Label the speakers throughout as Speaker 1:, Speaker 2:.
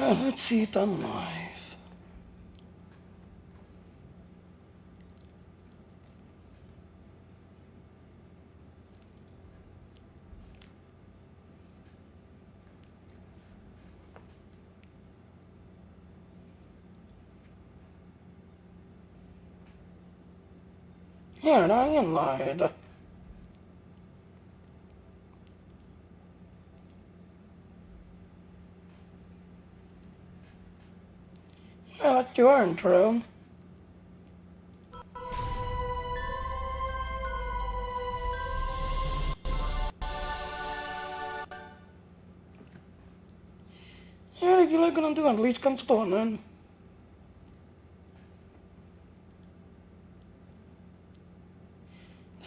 Speaker 1: Let's see it on live. Here, I am live. Yeah, that's your intro. Yeah, if you're looking to do, at least come start then.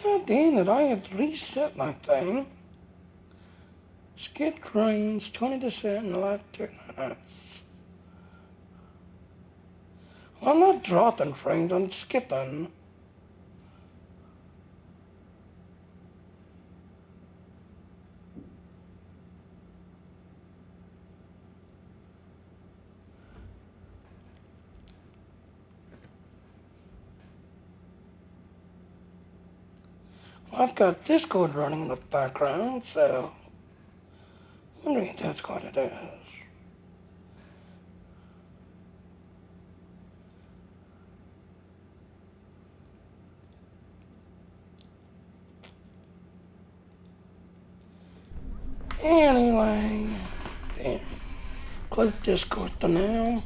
Speaker 1: God damn it, I had to reset my thing. Skid trains, 20% in the last 2 minutes. Well, I'm not dropping frames, I'm skipping. I've got Discord running in the background, so I'm wondering if that's what it is. Anyway, damn. Close Discord for now.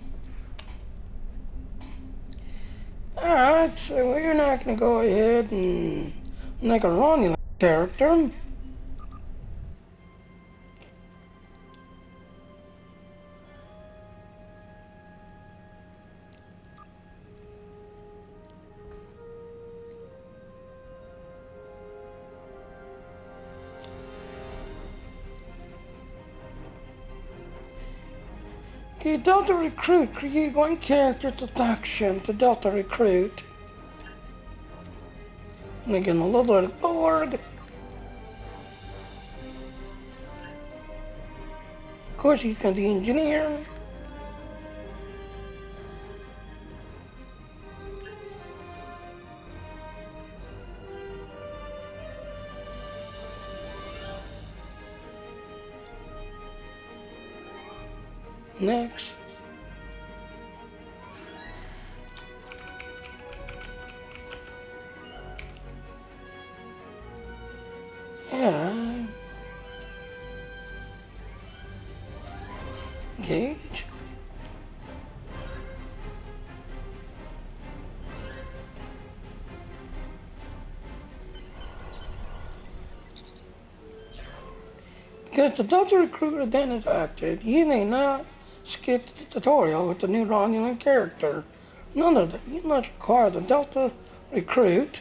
Speaker 1: Alright, so we're not gonna go ahead and make a Romulan character. Okay, Delta Recruit, create one character to faction to Delta Recruit. And again, a little bit of Borg. Of course, he's gonna be engineer. Next. Yeah. Gauge. Because the Delta Recruiter then is active, you may not skip the tutorial with the new Romulan character. None of them. You must require the Delta Recruit.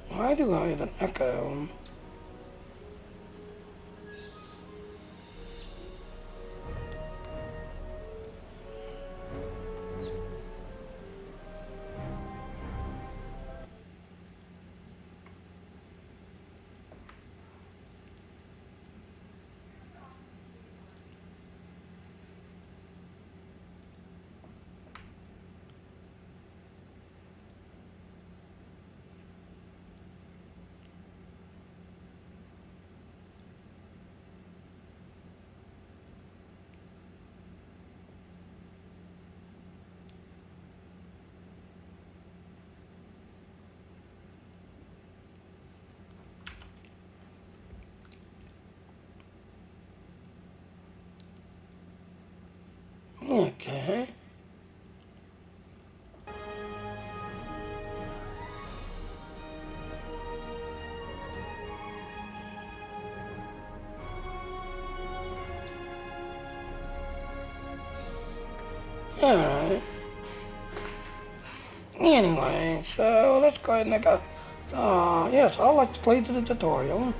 Speaker 1: Why do I have an echo? Okay. Alright. Anyway, so let's go ahead and make a... yes, I'll let's play to the tutorial.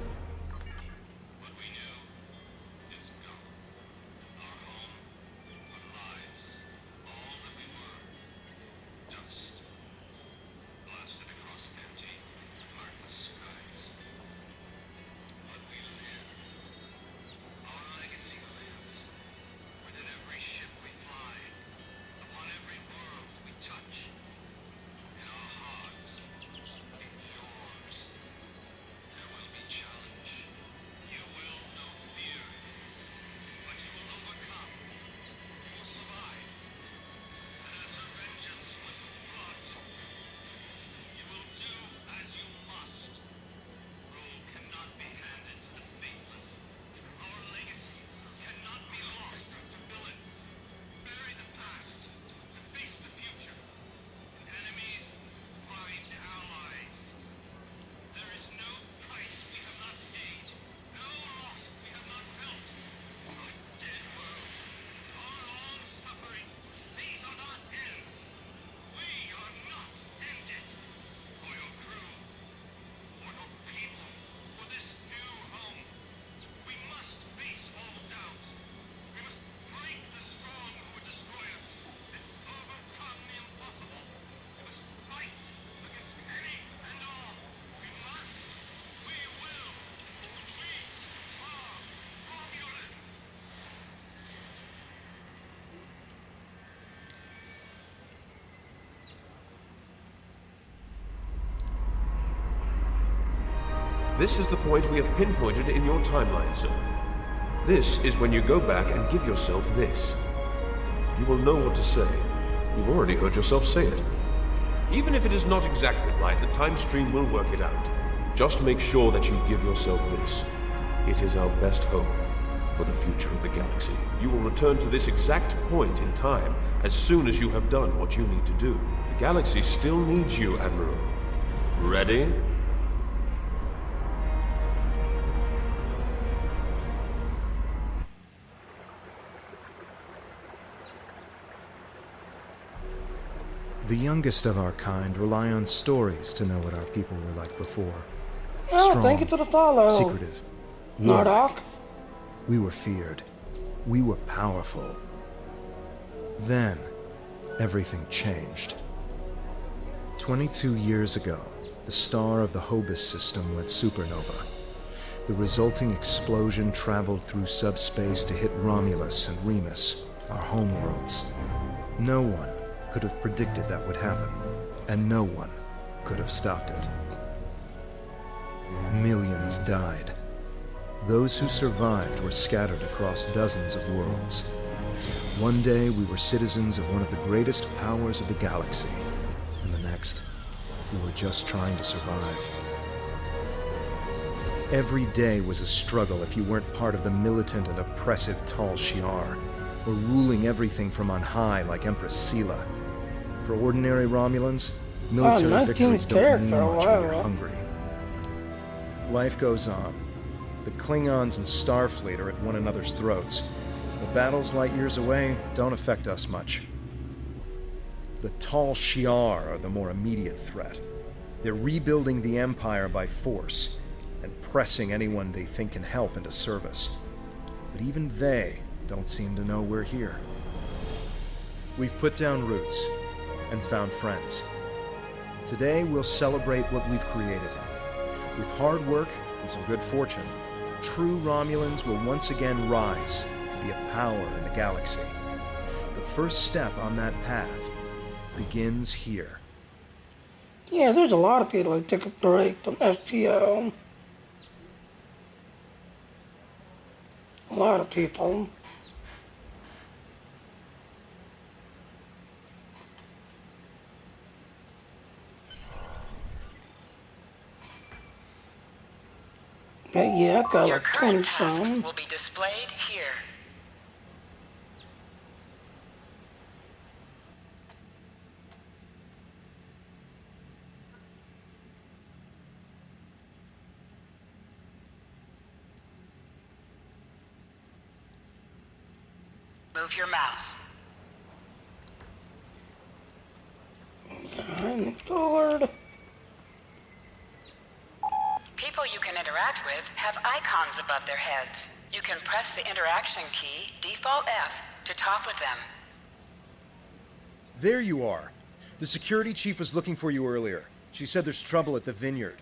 Speaker 2: This is the point we have pinpointed in your timeline, sir. This is when you go back and give yourself this. You will know what to say. You've already heard yourself say it. Even if it is not exactly right, the time stream will work it out. Just make sure that you give yourself this. It is our best hope for the future of the galaxy. You will return to this exact point in time as soon as you have done what you need to do. The galaxy still needs you, Admiral. Ready?
Speaker 3: The youngest of our kind rely on stories to know what our people were like before.
Speaker 1: Oh,
Speaker 3: Strong,
Speaker 1: thank you to the follow.
Speaker 3: secretive,
Speaker 1: Nardoc.
Speaker 3: we were feared. We were powerful. Then, everything changed. 22 years ago, the star of the Hobus system went supernova. The resulting explosion traveled through subspace to hit Romulus and Remus, our homeworlds. No one could have predicted that would happen, and no one could have stopped it. Millions died. Those who survived were scattered across dozens of worlds. One day we were citizens of one of the greatest powers of the galaxy, and the next, we were just trying to survive. Every day was a struggle if you weren't part of the militant and oppressive Tal Shiar, or ruling everything from on high like Empress Sela. For ordinary Romulans, military victories don't mean much when you're hungry. Life goes on. The Klingons and Starfleet are at one another's throats. The battles light years away don't affect us much. The Tal Shiar are the more immediate threat. They're rebuilding the Empire by force, and pressing anyone they think can help into service. But even they don't seem to know we're here. We've put down roots and found friends. Today we'll celebrate what we've created. With hard work and some good fortune, true Romulans will once again rise to be a power in the galaxy. The first step on that path begins here.
Speaker 1: Yeah, there's a lot of people who take a break from STO. A lot of people. Yeah, I got
Speaker 4: Your
Speaker 1: like
Speaker 4: current
Speaker 1: 20
Speaker 4: tasks
Speaker 1: some.
Speaker 4: will be displayed here. Move your mouse.
Speaker 1: I'm forward.
Speaker 4: People you can interact with have icons above their heads. You can press the interaction key, default F, to talk with them.
Speaker 3: There you are. The security chief was looking for you earlier. She said there's trouble at the vineyard.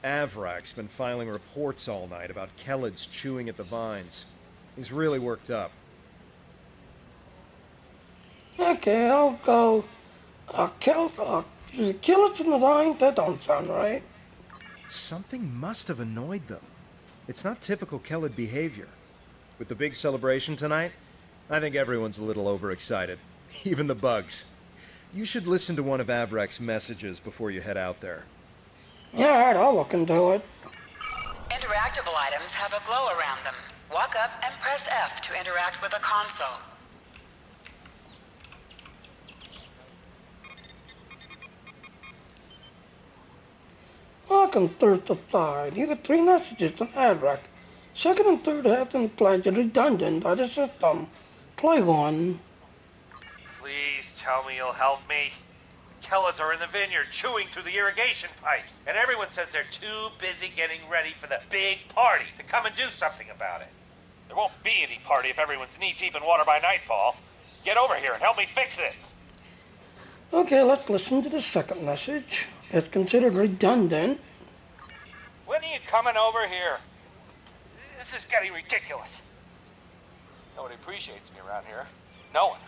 Speaker 3: Avrak's been filing reports all night about Kellids chewing at the vines. He's really worked up.
Speaker 1: Okay, I'll go. Kill it in the line? That don't sound right.
Speaker 3: Something must have annoyed them. It's not typical Kellid behavior. With the big celebration tonight, I think everyone's a little overexcited. Even the bugs. You should listen to one of Avrak's messages before you head out there.
Speaker 1: Yeah, alright, I'll look into it.
Speaker 4: Interactable items have a glow around them. Walk up and press F to interact with a console.
Speaker 1: Welcome third to third. You get 3 messages from Adrak. Second and third have been flagged as redundant by the system. Play one.
Speaker 5: Please tell me you'll help me. Kellids are in the vineyard chewing through the irrigation pipes, and everyone says they're too busy getting ready for the big party to come and do something about it. There won't be any party if everyone's knee-deep in water by nightfall. Get over here and help me fix this.
Speaker 1: Okay, let's listen to the second message. It's considered redundant.
Speaker 5: When are you coming over here? This is getting ridiculous. Nobody appreciates me around here. No one.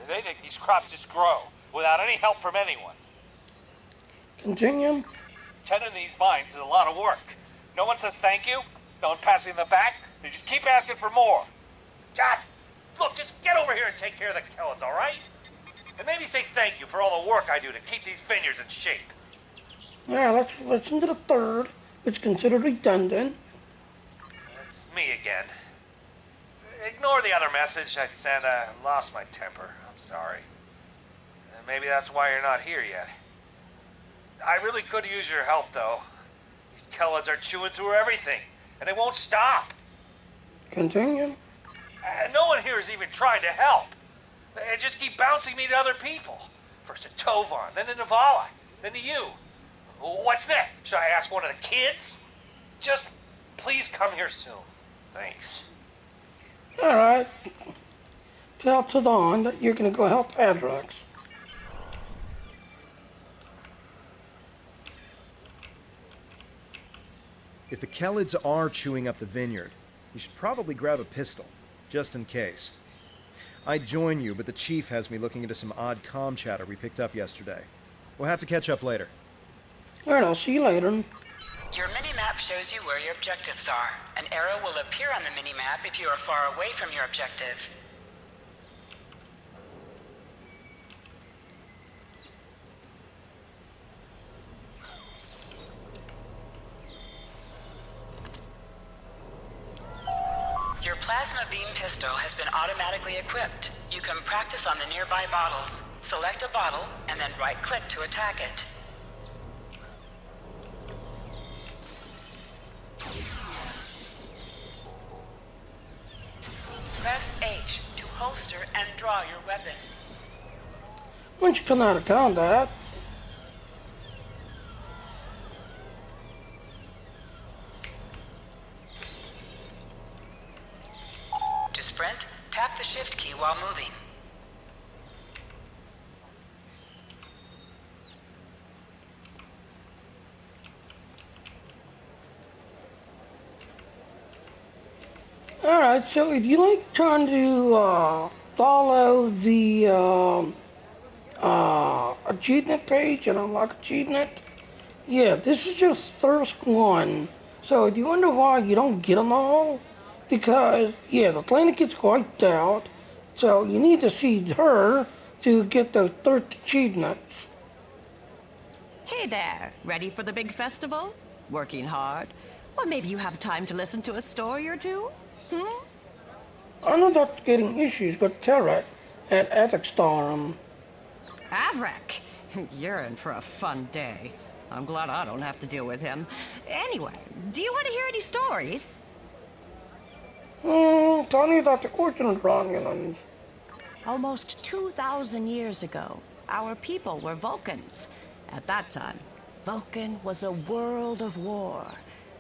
Speaker 5: They think these crops just grow without any help from anyone.
Speaker 1: Continue.
Speaker 5: Tending these vines is a lot of work. No one says thank you. No one pats me in the back. They just keep asking for more. God, look, just get over here and take care of the Kellets, all right? And maybe say thank you for all the work I do to keep these vineyards in shape.
Speaker 1: Yeah, let's listen to the third, which is considered redundant.
Speaker 5: It's me again. Ignore the other message I sent. I lost my temper. I'm sorry. And maybe that's why you're not here yet. I really could use your help, though. These Kellets are chewing through everything, and they won't stop.
Speaker 1: Continue.
Speaker 5: And no one here is even trying to help. They just keep bouncing me to other people. First to Tovan, then to Navala, then to you. What's next? Should I ask one of the kids? Just please come here soon. Thanks.
Speaker 1: All right. Tell Tadon that you're going to go help Adrex.
Speaker 3: If the Kellids are chewing up the vineyard, you should probably grab a pistol, just in case. I'd join you, but the chief has me looking into some odd comm chatter we picked up yesterday. We'll have to catch up later.
Speaker 1: All right, I'll see you later.
Speaker 4: Your mini-map shows you where your objectives are. An arrow will appear on the mini-map if you are far away from your objective. Your plasma beam pistol has been automatically equipped. You can practice on the nearby bottles. Select a bottle and then right-click to attack it. Press H to holster and draw your weapon.
Speaker 1: Once you come out of combat,
Speaker 4: To sprint, tap the shift key while moving.
Speaker 1: all right, so if you like trying to follow the achievement page and unlock achievement, yeah, this is your first one. So if you wonder why you don't get them all, because, yeah, the planet gets wiped out, so you need to see her to get those third achievements.
Speaker 6: Hey there, ready for the big festival? Working hard? Or maybe you have time to listen to a story or two?
Speaker 1: I'm not getting issues with Tarek at Ethicstorm.
Speaker 6: Avrek! You're in for a fun day. I'm glad I don't have to deal with him. Anyway, do you want to hear any stories?
Speaker 1: Tell me about the origin of Romulans.
Speaker 6: Almost 2,000 years ago, our people were Vulcans. At that time, Vulcan was a world of war,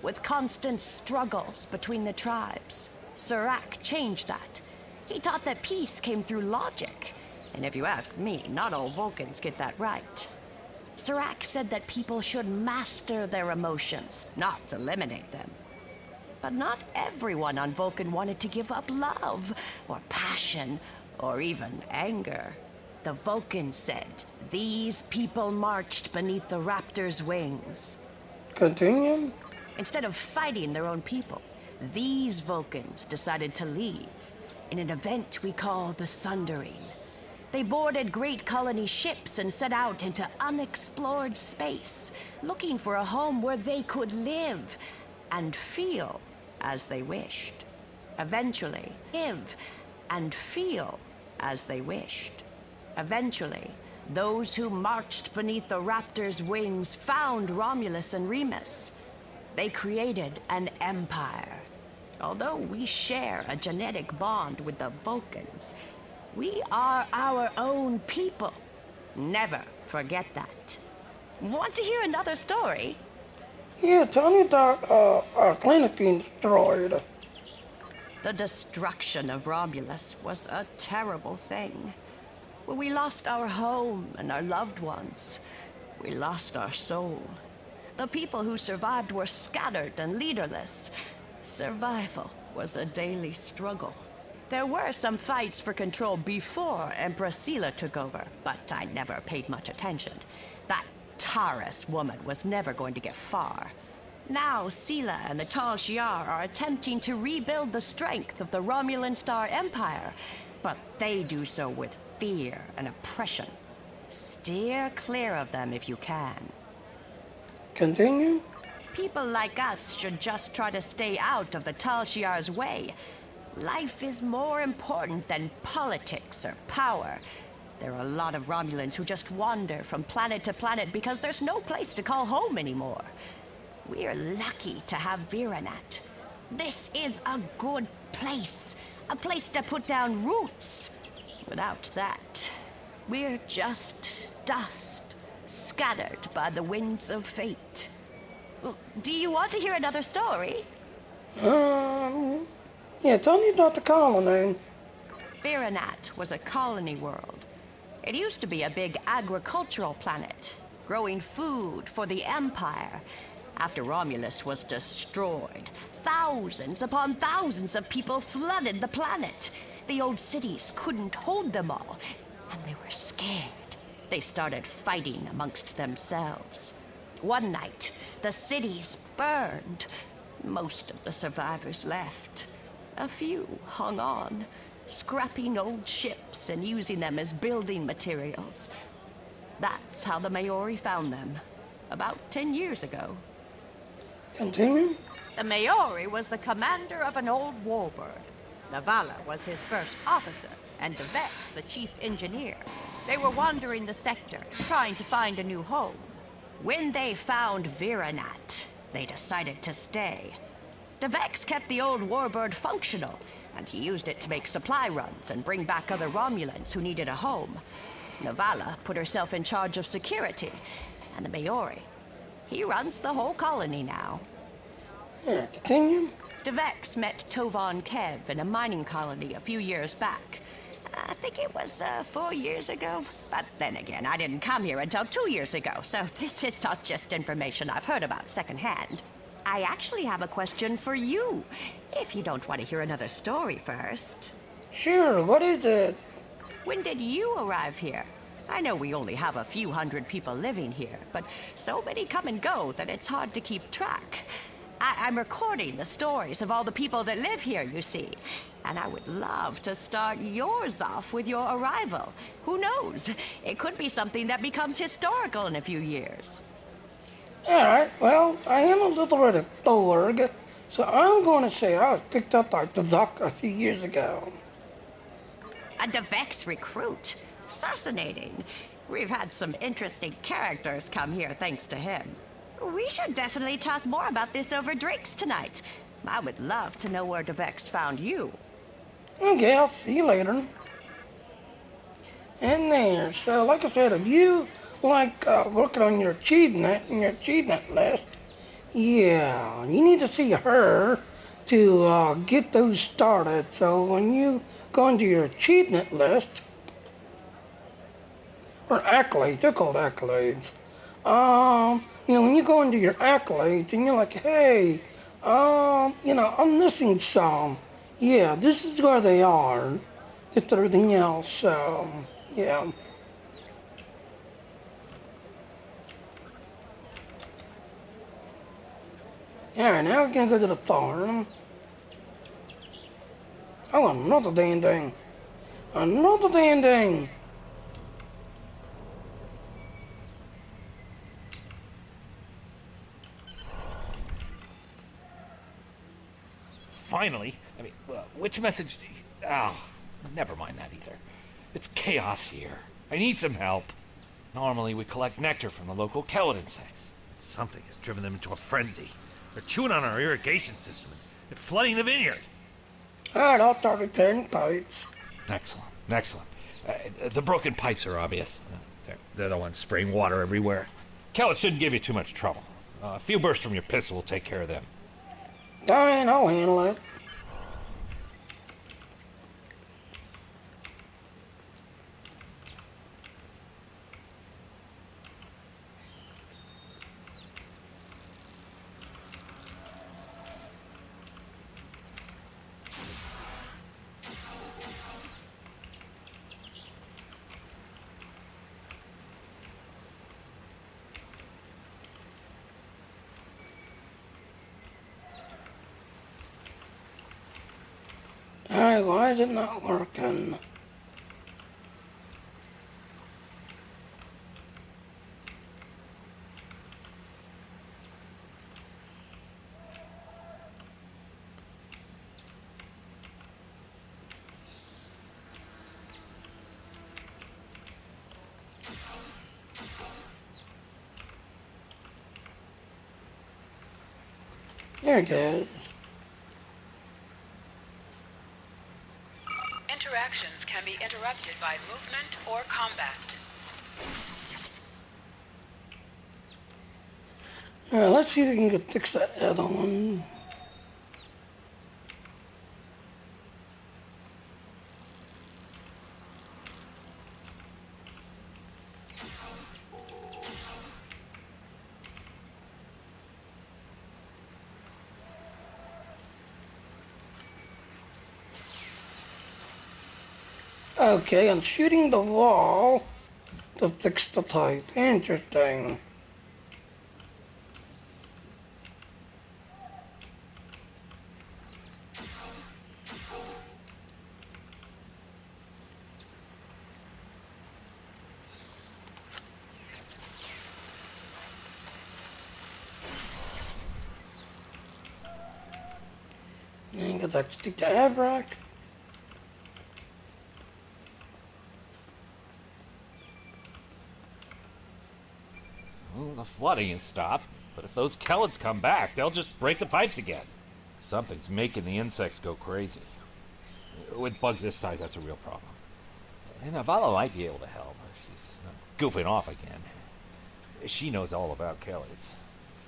Speaker 6: with constant struggles between the tribes. Serac changed that. He taught that peace came through logic. And if you ask me, not all Vulcans get that right. Serac said that people should master their emotions, not eliminate them. But not everyone on Vulcan wanted to give up love, or passion, or even anger. The Vulcans said these people marched beneath the Raptor's wings.
Speaker 1: Continue.
Speaker 6: Instead of fighting their own people, these Vulcans decided to leave in an event we call the Sundering. They boarded great colony ships and set out into unexplored space, looking for a home where they could live and feel as they wished. Eventually, live and feel as they wished. Eventually, those who marched beneath the Raptor's wings found Romulus and Remus. They created an empire. Although we share a genetic bond with the Vulcans, we are our own people. Never forget that. Want to hear another story?
Speaker 1: Yeah, tell me about our planet being destroyed.
Speaker 6: The destruction of Romulus was a terrible thing. We lost our home and our loved ones. We lost our soul. The people who survived were scattered and leaderless. Survival was a daily struggle. There were some fights for control before Empress Sela took over, but I never paid much attention. That Taurus woman was never going to get far. Now Sela and the Tal Shiar are attempting to rebuild the strength of the Romulan Star Empire, but they do so with fear and oppression. Steer clear of them if you can.
Speaker 1: Continue?
Speaker 6: People like us should just try to stay out of the Tal Shiar's way. Life is more important than politics or power. There are a lot of Romulans who just wander from planet to planet because there's no place to call home anymore. We're lucky to have Viranat. This is a good place. A place to put down roots. Without that, we're just dust, scattered by the winds of fate. Do you want to hear another story?
Speaker 1: Yeah, tell me about the colony.
Speaker 6: Viranat was a colony world. It used to be a big agricultural planet, growing food for the Empire. After Romulus was destroyed, thousands upon thousands of people flooded the planet. The old cities couldn't hold them all, and they were scared. They started fighting amongst themselves. One night, the cities burned. Most of the survivors left. A few hung on, scrapping old ships and using them as building materials. That's how the Maori found them, about 10 years ago.
Speaker 1: Continue?
Speaker 6: The Maori was the commander of an old warbird. Navala was his first officer, and Devex the chief engineer. They were wandering the sector, trying to find a new home. When they found Viranat, they decided to stay. Devex kept the old warbird functional, and he used it to make supply runs and bring back other Romulans who needed a home. Navala put herself in charge of security, and the Maori. He runs the whole colony now.
Speaker 1: Yeah, continue?
Speaker 6: Devex met Tovan Kev in a mining colony a few years back. I think it was 4 years ago. But then again, I didn't come here until 2 years ago, so this is not just information I've heard about secondhand. I actually have a question for you, if you don't want to hear another story first.
Speaker 1: Sure, what is it?
Speaker 6: When did you arrive here? I know we only have a few hundred people living here, but so many come and go that it's hard to keep track. I'm recording the stories of all the people that live here, you see. And I would love to start yours off with your arrival. Who knows? It could be something that becomes historical in a few years.
Speaker 1: Alright, well, I am a little bit of Thorg, so I'm going to say I was picked up by the Duck a few years ago.
Speaker 6: A Devex recruit. Fascinating. We've had some interesting characters come here thanks to him. We should definitely talk more about this over drinks tonight. I would love to know where Devex found you.
Speaker 1: Okay, I'll see you later. And there, so like I said, if you like working on your achievement and your achievement list, yeah, you need to see her to get those started. So when you go into your achievement list, or accolades, they're called accolades. When you go into your accolades and you're like, hey, I'm missing some. Yeah, this is where they are. It's everything else, yeah. Alright, now we're gonna go to the farm. I want another damn thing. Another damn thing.
Speaker 5: Finally. I mean, which message do you... Oh, never mind that either. It's chaos here. I need some help. Normally, we collect nectar from the local kellet insects. Something has driven them into a frenzy. They're chewing on our irrigation system and flooding the vineyard.
Speaker 1: Alright, I'll start repairing pipes.
Speaker 5: Excellent, excellent. The broken pipes are obvious. They're the ones spraying water everywhere. Kellet shouldn't give you too much trouble. A few bursts from your pistol will take care of them.
Speaker 1: Fine, I'll handle it. why is it not working? There it goes.
Speaker 4: Interactions can be interrupted by movement or combat.
Speaker 1: Alright, let's see if we can fix that other one. Okay, I'm shooting the wall to fix the type. Interesting. And get that stick to Avrak.
Speaker 7: Well, the flooding has stopped, but if those Kellids come back, they'll just break the pipes again. Something's making the insects go crazy. With bugs this size, that's a real problem. And Navala might be able to help. She's goofing off again. She knows all about Kellids.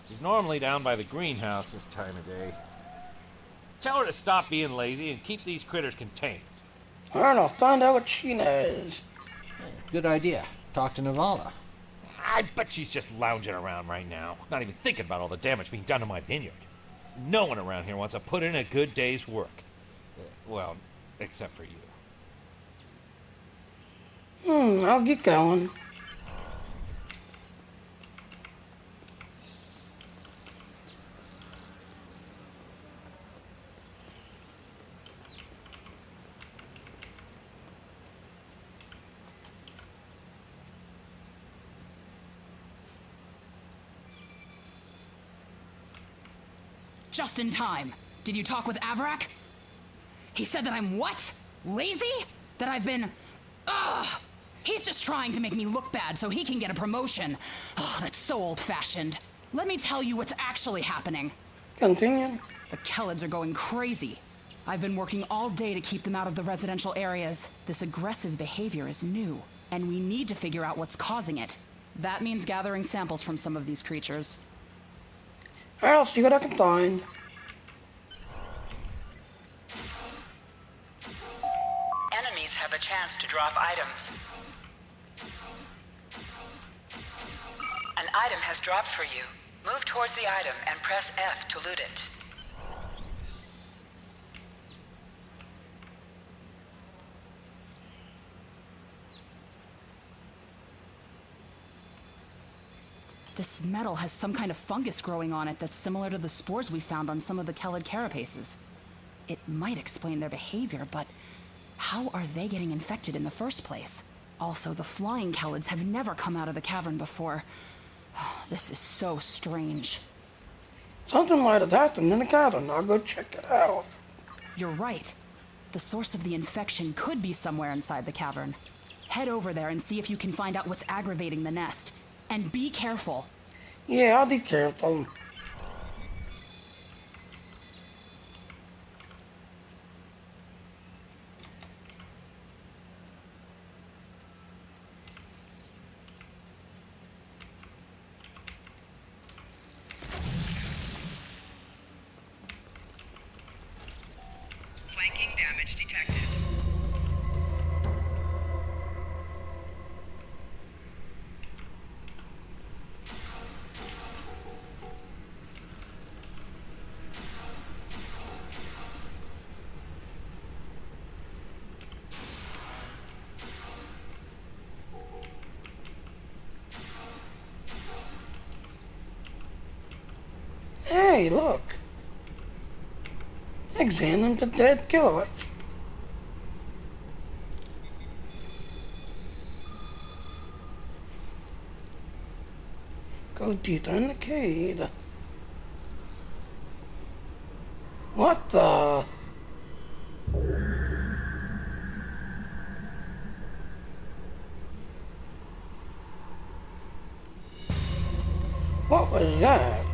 Speaker 7: She's normally down by the greenhouse this time of day. Tell her to stop being lazy and keep these critters contained.
Speaker 1: Alright, I'll find out what she knows.
Speaker 8: Good idea. Talk to Navala.
Speaker 7: I bet she's just lounging around right now, not even thinking about all the damage being done to my vineyard. No one around here wants to put in a good day's work. Well, except for you.
Speaker 1: I'll get going.
Speaker 9: Just in time. Did you talk with Avrak? He said that I'm what? Lazy? That I've been... Ugh! He's just trying to make me look bad so he can get a promotion. Oh, that's so old-fashioned. Let me tell you what's actually happening.
Speaker 1: Continue.
Speaker 9: The Kellids are going crazy. I've been working all day to keep them out of the residential areas. This aggressive behavior is new, and we need to figure out what's causing it. That means gathering samples from some of these creatures.
Speaker 1: I'll see what I can find.
Speaker 4: Enemies have a chance to drop items. An item has dropped for you. Move towards the item and press F to loot it.
Speaker 9: This metal has some kind of fungus growing on it that's similar to the spores we found on some of the Kellid carapaces. It might explain their behavior, but how are they getting infected in the first place? Also, the flying Kellids have never come out of the cavern before. This is so strange.
Speaker 1: Something might have happened in the cavern. I'll go check it out.
Speaker 9: You're right. The source of the infection could be somewhere inside the cavern. Head over there and see if you can find out what's aggravating the nest. And be careful.
Speaker 1: Yeah, I'll be careful.
Speaker 4: Flanking damage detected.
Speaker 1: Hey, look. Examine the dead kilowatt. Go deeper in the cave. What the? What was that?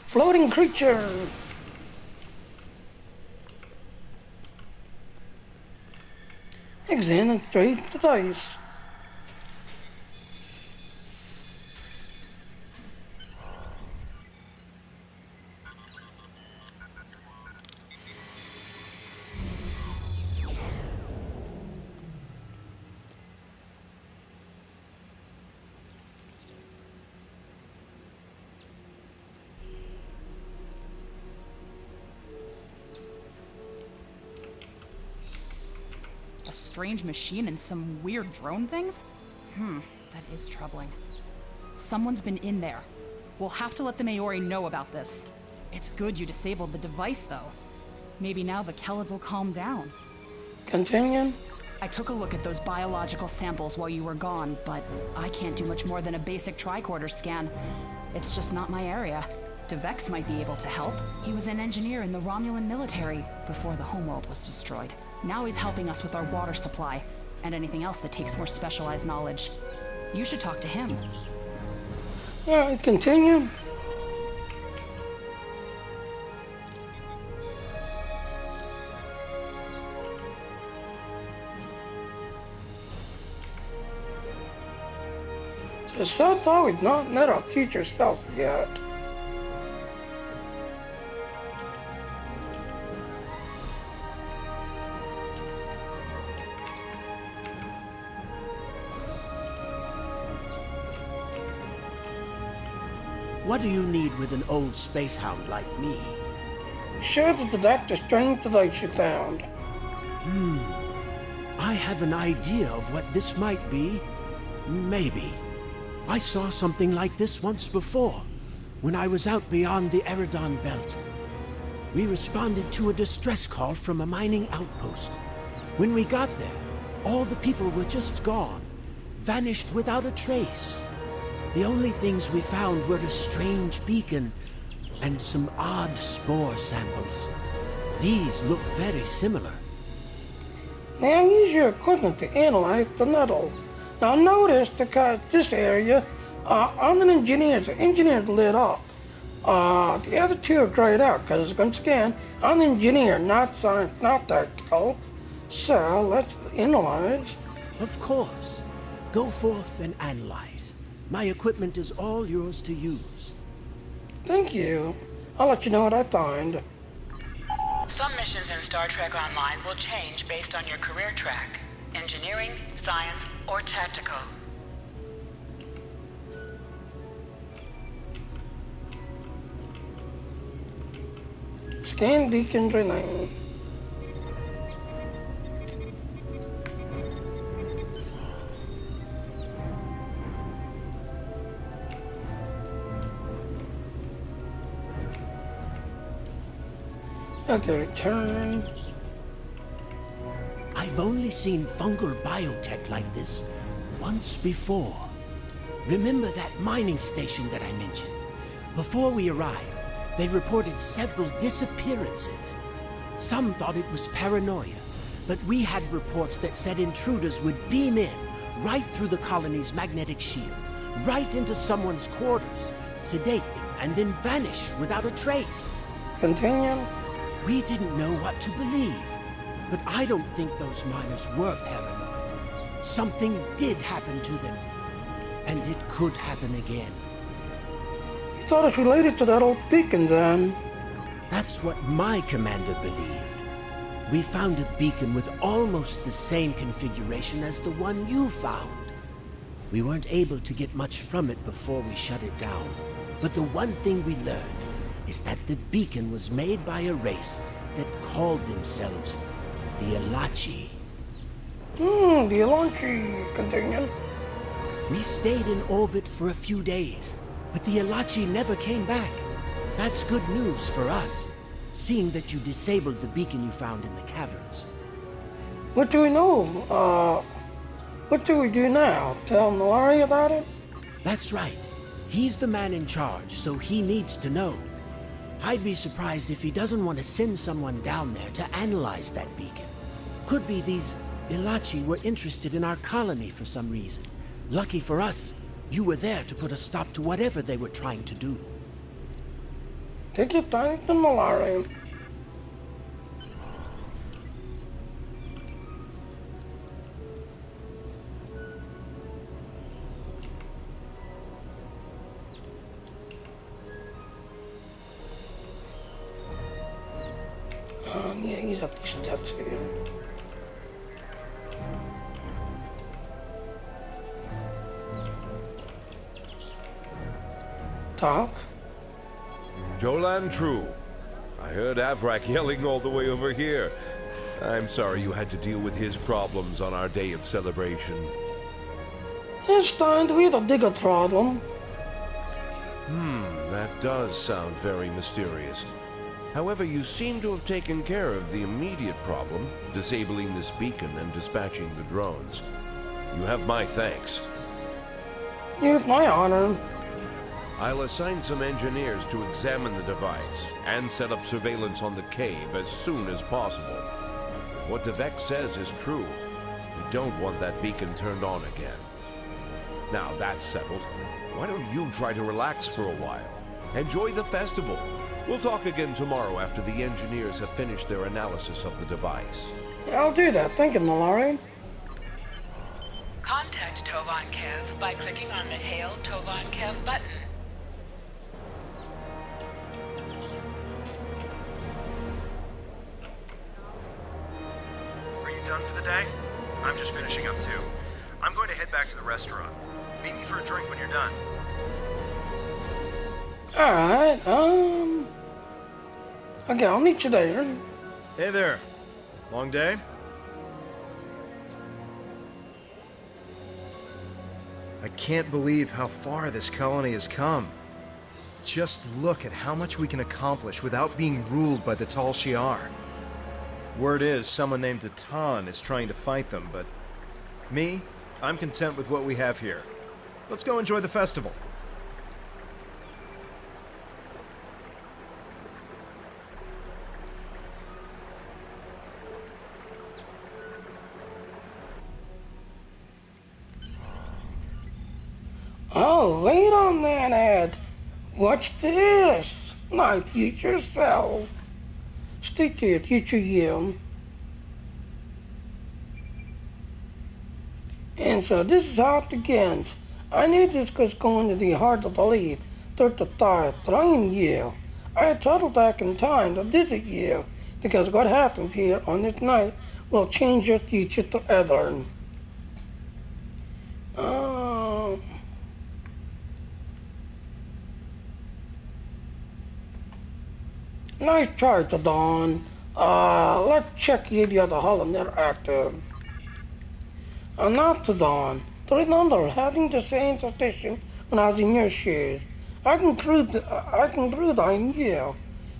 Speaker 1: Floating creature! Examine straight the dice.
Speaker 9: A strange machine and some weird drone things? That is troubling. Someone's been in there. We'll have to let the Maori know about this. It's good you disabled the device, though. Maybe now the Kellids will calm down.
Speaker 1: Continue.
Speaker 9: I took a look at those biological samples while you were gone, but I can't do much more than a basic tricorder scan. It's just not my area. DeVex might be able to help. He was an engineer in the Romulan military before the homeworld was destroyed. Now he's helping us with our water supply and anything else that takes more specialized knowledge. You should talk to him.
Speaker 1: Alright, continue. The South always not met our future self yet.
Speaker 10: What do you need with an old space hound like me?
Speaker 1: Sure that the Dr. Strange device you found.
Speaker 10: I have an idea of what this might be. Maybe. I saw something like this once before, when I was out beyond the Eridon belt. We responded to a distress call from a mining outpost. When we got there, all the people were just gone, vanished without a trace. The only things we found were a strange beacon and some odd spore samples. These look very similar.
Speaker 1: Now use your equipment to analyze the metal. Now notice this area on the engineer's lit up. The other two are grayed out because it's going to scan on the engineer, not science, not tactical. So let's analyze.
Speaker 10: Of course. Go forth and analyze. My equipment is all yours to use.
Speaker 1: Thank you. I'll let you know what I find.
Speaker 4: Some missions in Star Trek Online will change based on your career track. Engineering, science, or tactical.
Speaker 1: Scan Deacon Renee. Okay, return.
Speaker 10: I've only seen fungal biotech like this once before. Remember that mining station that I mentioned? Before we arrived, they reported several disappearances. Some thought it was paranoia, but we had reports that said intruders would beam in right through the colony's magnetic shield, right into someone's quarters, sedate them, and then vanish without a trace.
Speaker 1: Continue.
Speaker 10: We didn't know what to believe, but I don't think those miners were paranoid. Something did happen to them, and it could happen again.
Speaker 1: You thought it's related to that old beacon then?
Speaker 10: That's what my commander believed. We found a beacon with almost the same configuration as the one you found. We weren't able to get much from it before we shut it down. But the one thing we learned is that the beacon was made by a race that called themselves the Elachi.
Speaker 1: The Elachi contingent.
Speaker 10: We stayed in orbit for a few days, but the Elachi never came back. That's good news for us, seeing that you disabled the beacon you found in the caverns.
Speaker 1: What do we know? What do we do now? Tell Malari about it?
Speaker 10: That's right. He's the man in charge, so he needs to know. I'd be surprised if he doesn't want to send someone down there to analyze that beacon. Could be these Elachi were interested in our colony for some reason. Lucky for us, you were there to put a stop to whatever they were trying to do.
Speaker 1: Take your time to Malari. Yeah, he's up the steps here. Talk?
Speaker 2: Jolan True. I heard Avrak yelling all the way over here. I'm sorry you had to deal with his problems on our day of celebration.
Speaker 1: It's time to eat a digger problem.
Speaker 2: That does sound very mysterious. However, you seem to have taken care of the immediate problem, disabling this beacon and dispatching the drones. You have my thanks.
Speaker 1: It's my honor.
Speaker 2: I'll assign some engineers to examine the device and set up surveillance on the cave as soon as possible. If what Devek says is true, we don't want that beacon turned on again. Now that's settled, why don't you try to relax for a while? Enjoy the festival. We'll talk again tomorrow after the engineers have finished their analysis of the device.
Speaker 1: Yeah, I'll do that. Thank you, Malari.
Speaker 4: Contact Tovan Kev by clicking on the Hail Tovan Kev button.
Speaker 3: Are you done for the day? I'm just finishing up too. I'm going to head back to the restaurant. Meet me for a drink when you're done.
Speaker 1: Alright, okay, I'll meet you there.
Speaker 3: Hey there. Long day? I can't believe how far this colony has come. Just look at how much we can accomplish without being ruled by the Tal Shiar. Word is someone named Atan is trying to fight them, but me, I'm content with what we have here. Let's go enjoy the festival.
Speaker 1: Oh, wait on that ad. Watch this. My future self. Stick to your future you. And so this is how it begins. I knew this was going to be hard to believe. 33 year. I traveled back in time to visit you because what happens here on this night will change your future forever. Nice try to Dawn. Let's check if the other holonet active. Not to Dawn. To remember having the same suspicion when I was in your shoes. I can prove that I knew.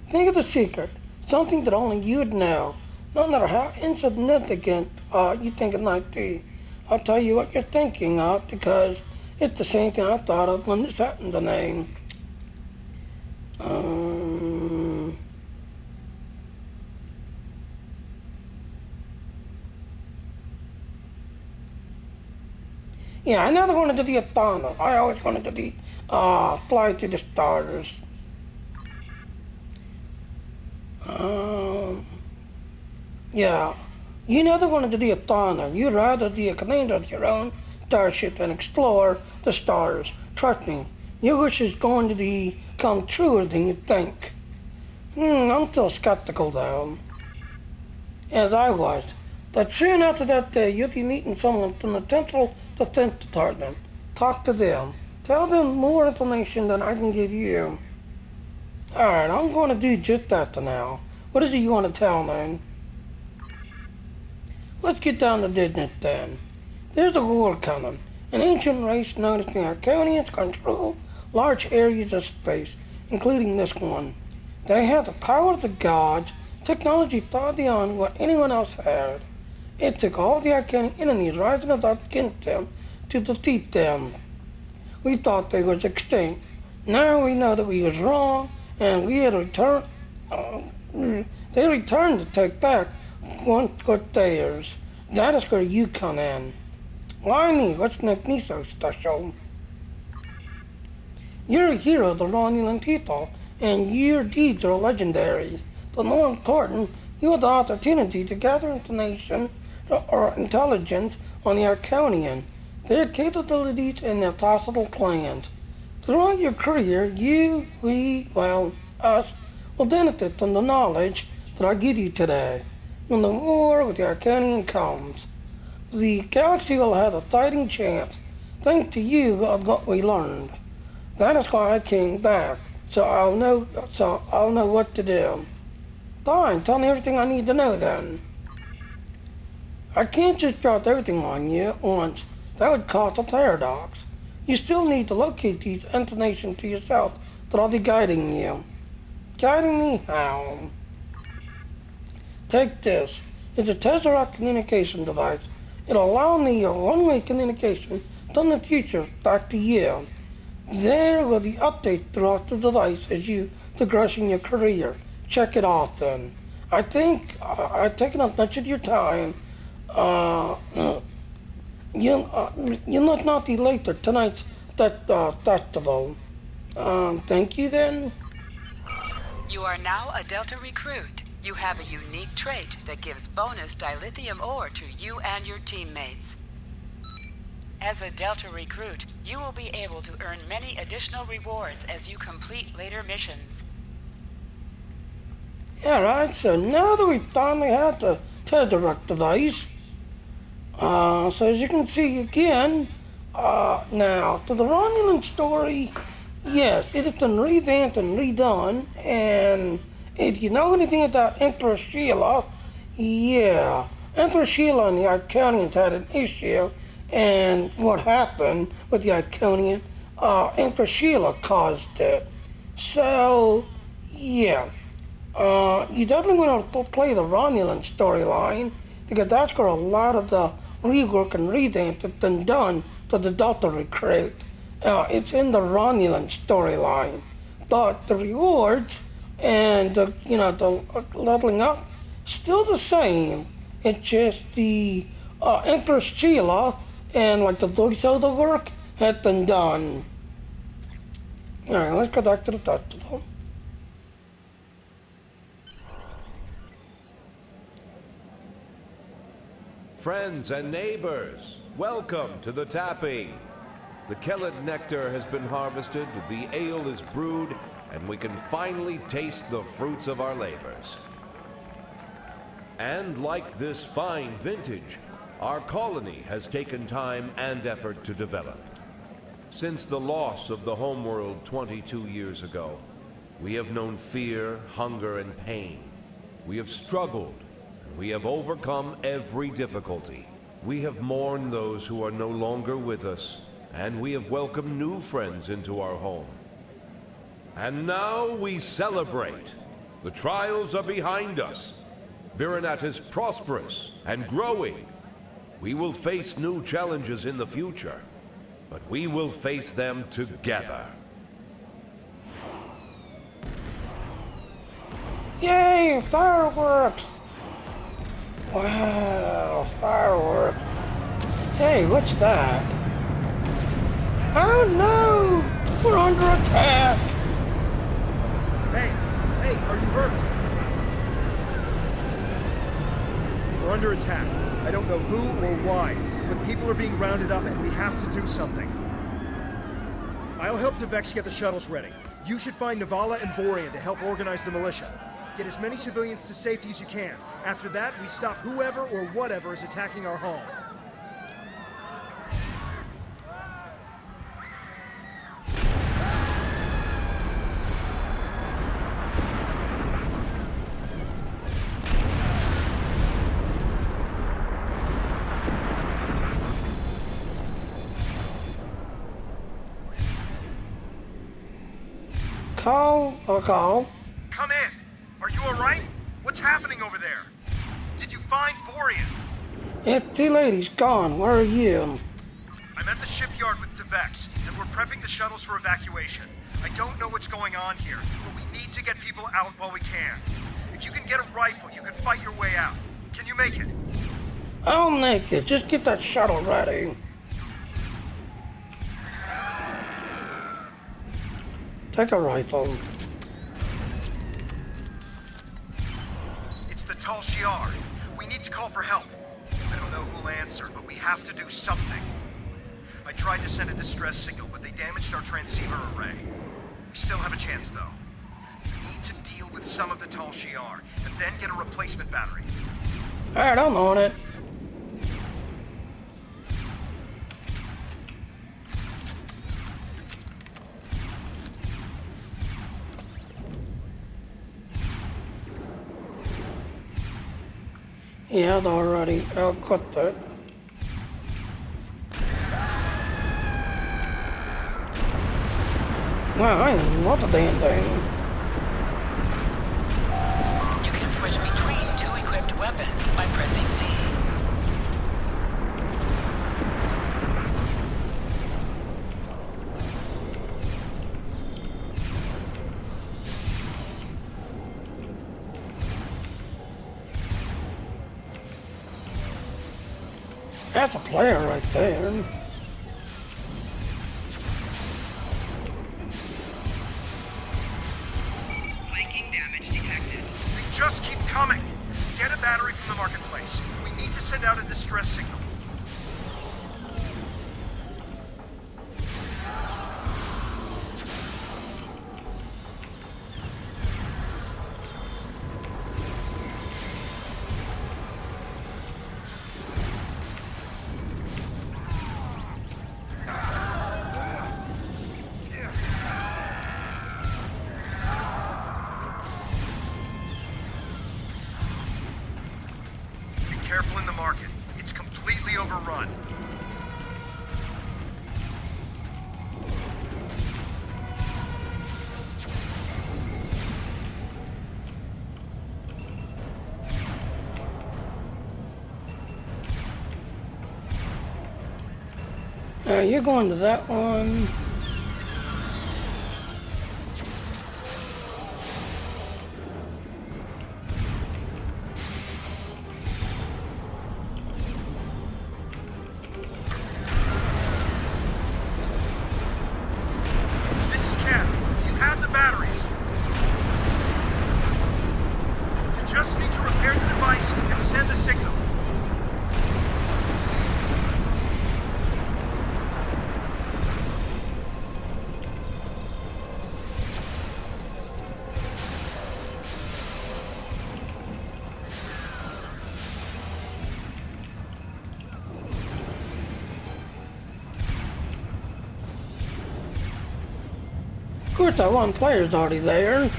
Speaker 1: Think of the secret. Something that only you'd know. No matter how insignificant you think it might be. I'll tell you what you're thinking of because it's the same thing I thought of when this happened to me. Yeah, I never wanted to be a farmer. I always wanted to be fly to the stars. Yeah, you never wanted to be a farmer. You'd rather be a commander of your own starship and explore the stars. Trust me, your wish is going to become truer than you think. I'm still skeptical though. As I was. But soon after that day, you'll be meeting someone from the Central Defense Department. Talk to them. Tell them more information than I can give you. Alright, I'm going to do just that now. What is it you want to tell me? Let's get down to business then. There's a war coming. An ancient race known as the Iconians control large areas of space, including this one. They have the power of the gods, technology far beyond what anyone else had. It took all the Iconian enemies rising up against them to defeat them. We thought they was extinct. Now we know that we was wrong, and we had returned. They returned to take back what's theirs. That is where you come in. Why me? What's make me so special? You're a hero of the Romulan people, and your deeds are legendary. But more important, you had the opportunity to gather information or intelligence on the Iconian, their capabilities, and their possible plans. Throughout your career, you, we, well, us, will benefit from the knowledge that I give you today. When the war with the Iconian comes, the galaxy will have a fighting chance, thanks to you of what we learned. That is why I came back, so I'll know what to do. Fine, tell me everything I need to know then. I can't just drop everything on you at once. That would cause a paradox. You still need to locate these information to yourself, that I'll be guiding you. Guiding me how? Take this. It's a Tesseract communication device. It'll allow me a one-way communication from the future back to you. There will be updates throughout the device as you progress in your career. Check it out then. I think I've taken up much of your time. You must not be late to tonight's festival. Thank you then.
Speaker 4: You are now a Delta Recruit. You have a unique trait that gives bonus dilithium ore to you and your teammates. As a Delta Recruit, you will be able to earn many additional rewards as you complete later missions.
Speaker 1: Yeah, right, so now that we finally have the Tesseract device, so as you can see again, now, to the Romulan story, yes, it has been revamped and redone, and if you know anything about Empress Sheila, yeah, Empress Sheila and the Iconians had an issue, and what happened with the Iconian, Empress Sheila caused it. So, yeah, you definitely want to play the Romulan storyline, because that's where a lot of the rework and revamp has been done to the Delta Recruit. It's in the Romulan storyline, but the rewards and the leveling up still the same. It's just the Empress Sheila and like the voiceover work has been done. All right, let's go back to the festival.
Speaker 11: Friends and neighbors, welcome to the tapping. The Kellid nectar has been harvested, the ale is brewed, and we can finally taste the fruits of our labors. And like this fine vintage, our colony has taken time and effort to develop. Since the loss of the homeworld 22 years ago, we have known fear, hunger, and pain. We have struggled. We have overcome every difficulty. We have mourned those who are no longer with us, and we have welcomed new friends into our home. And now we celebrate. The trials are behind us. Virinat is prosperous and growing. We will face new challenges in the future, but we will face them together.
Speaker 1: Yay, fireworks! Wow, fireworks. Hey, what's that? Oh no! We're under attack!
Speaker 3: Hey, are you hurt? We're under attack. I don't know who or why, but people are being rounded up and we have to do something. I'll help Devex get the shuttles ready. You should find Navala and Borean to help organize the militia. Get as many civilians to safety as you can. After that, we stop whoever or whatever is attacking our home.
Speaker 1: a call.
Speaker 3: Come in. Are you alright? What's happening over there? Did you find Vorian?
Speaker 1: It's two ladies gone. Where are you?
Speaker 3: I'm at the shipyard with Devex, and we're prepping the shuttles for evacuation. I don't know what's going on here, but we need to get people out while we can. If you can get a rifle, you can fight your way out. Can you make it?
Speaker 1: I'll make it. Just get that shuttle ready. Take a rifle.
Speaker 3: It's the Tal Shiar. We need to call for help. I don't know who'll answer, but we have to do something. I tried to send a distress signal, but they damaged our transceiver array. We still have a chance, though. You need to deal with some of the Tal Shiar, and then get a replacement battery.
Speaker 1: Alright, I'm on it. Yeah, I'd already cut that. Wow, I ain't what the damn thing.
Speaker 4: You can switch between two equipped weapons by pressing Z.
Speaker 1: That's a player right there.
Speaker 12: Flanking damage detected.
Speaker 3: They just keep coming. Get a battery from the marketplace. We need to send out a distress signal. Careful in the market. It's completely overrun.
Speaker 1: You're going to that one.
Speaker 3: This is Cat. Do you have the batteries? You just need to repair the device and send the signal.
Speaker 1: Of course, that one player's already there.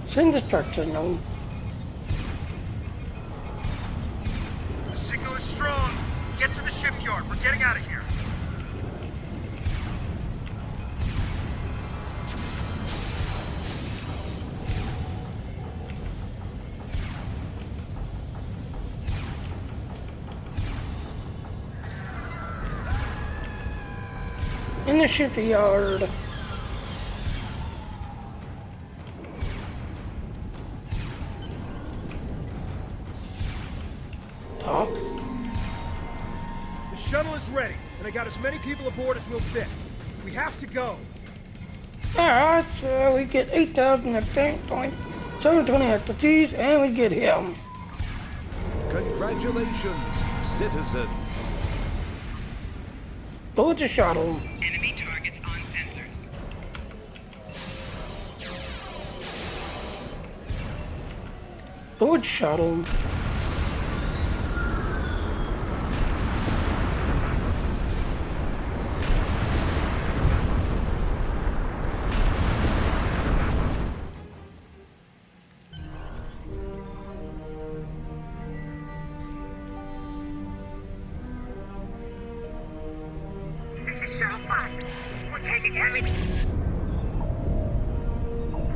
Speaker 1: Send distress signal.
Speaker 3: The signal is strong. Get to the shipyard. We're getting out of here.
Speaker 1: In the shipyard. Talk.
Speaker 3: The shuttle is ready, and I got as many people aboard as will fit. We have to go.
Speaker 1: Alright, so we get 8,000 experience points, 720 expertise, and we get him.
Speaker 11: Congratulations, citizen.
Speaker 1: Board the shuttle.
Speaker 12: Enemy targets on sensors.
Speaker 1: Board shuttle.
Speaker 13: shall fight. We're taking heavy...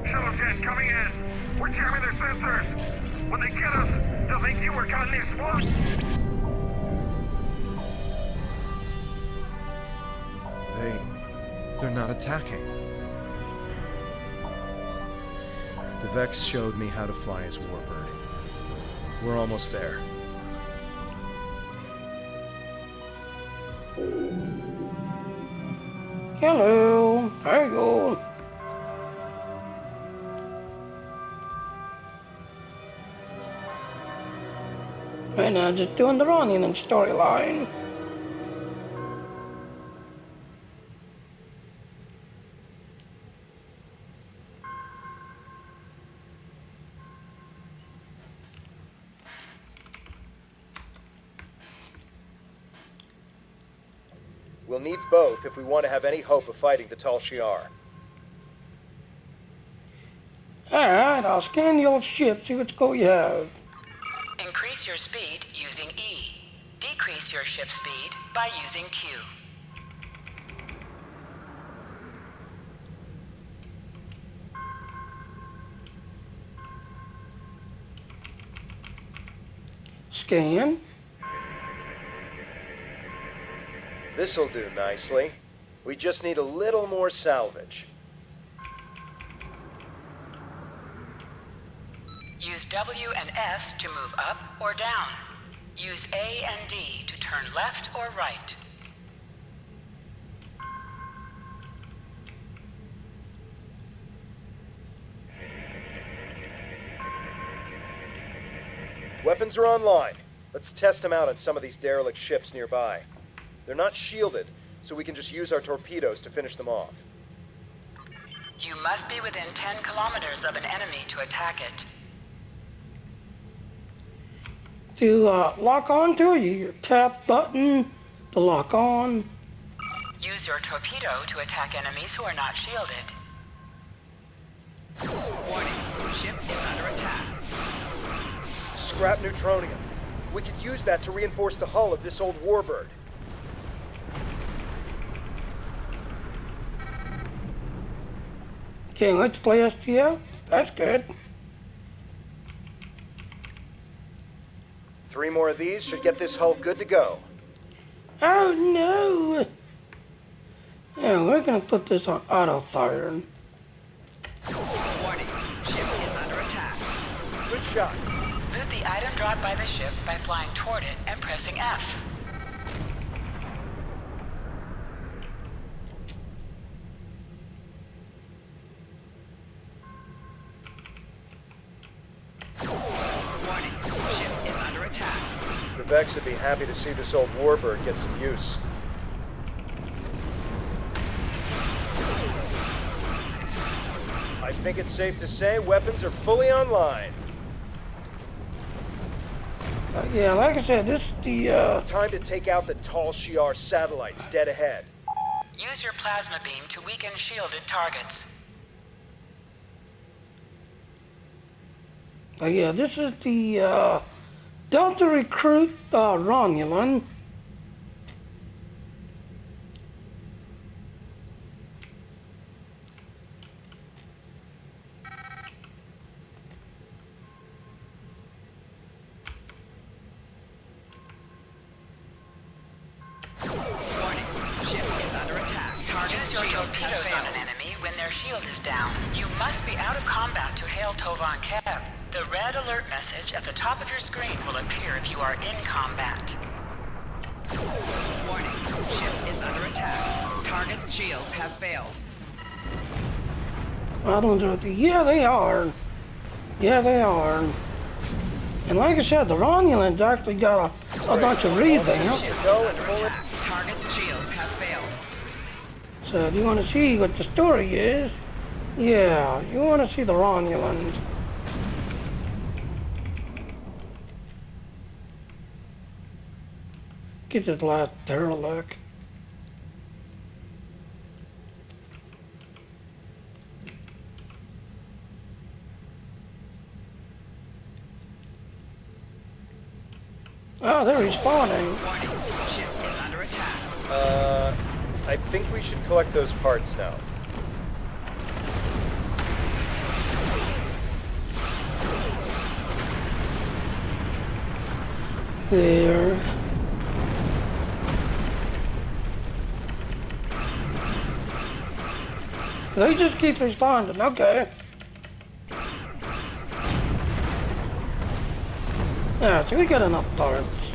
Speaker 13: Shuttle jet coming in. We're jamming their sensors. When they get us, they'll think you work on this one.
Speaker 3: They're not attacking. The Vex showed me how to fly his warbird. We're almost there.
Speaker 1: Hello. There you go. Right now, just doing the Romulan storyline.
Speaker 3: We'll need both if we want to have any hope of fighting the Tal Shiar.
Speaker 1: Alright, I'll scan the old ship, see what score you have.
Speaker 4: Increase your speed using E. Decrease your ship speed by using Q.
Speaker 1: Scan.
Speaker 3: This'll do nicely. We just need a little more salvage.
Speaker 4: Use W and S to move up or down. Use A and D to turn left or right.
Speaker 3: Weapons are online. Let's test them out on some of these derelict ships nearby. They're not shielded, so we can just use our torpedoes to finish them off.
Speaker 4: You must be within 10 kilometers of an enemy to attack it.
Speaker 1: To lock onto it, you tap button to lock on.
Speaker 4: Use your torpedo to attack enemies who are not shielded. Warning, ship is under attack.
Speaker 3: Scrap neutronium. We could use that to reinforce the hull of this old warbird.
Speaker 1: Okay, let's play STL. That's good.
Speaker 3: 3 more of these should get this hull good to go.
Speaker 1: Oh no! Yeah, we're gonna put this on auto firing.
Speaker 4: Warning, ship is under attack.
Speaker 3: Good shot.
Speaker 4: Loot the item dropped by the ship by flying toward it and pressing F. Warning, ship is under attack.
Speaker 3: The Vex would be happy to see this old warbird get some use. I think it's safe to say weapons are fully online.
Speaker 1: Yeah, like I said, this is the,
Speaker 3: Time to take out the Tal Shiar satellites dead ahead.
Speaker 4: Use your plasma beam to weaken shielded targets.
Speaker 1: yeah, this is the, Delta Recruit, Romulan.
Speaker 4: Warning, ship is under attack. Use your torpedoes on an enemy when their shield is down. You must be out of combat to hail Tovan Kev. The red alert message at the top of your screen will appear if you are in combat. Warning, ship is under attack. Target's shields have failed.
Speaker 1: I don't know. Yeah, they are. Yeah, they are. And like I said, the Romulans actually got a bunch of revamps.
Speaker 4: Target's shields have failed.
Speaker 1: So if you want to see what the story is, yeah, you want to see the Romulans. Get this last derelict. Oh, they're respawning.
Speaker 4: Warning, ship is under attack.
Speaker 3: I I think we should collect those parts now.
Speaker 1: There. They just keep responding, okay. Yeah, so we got enough parts.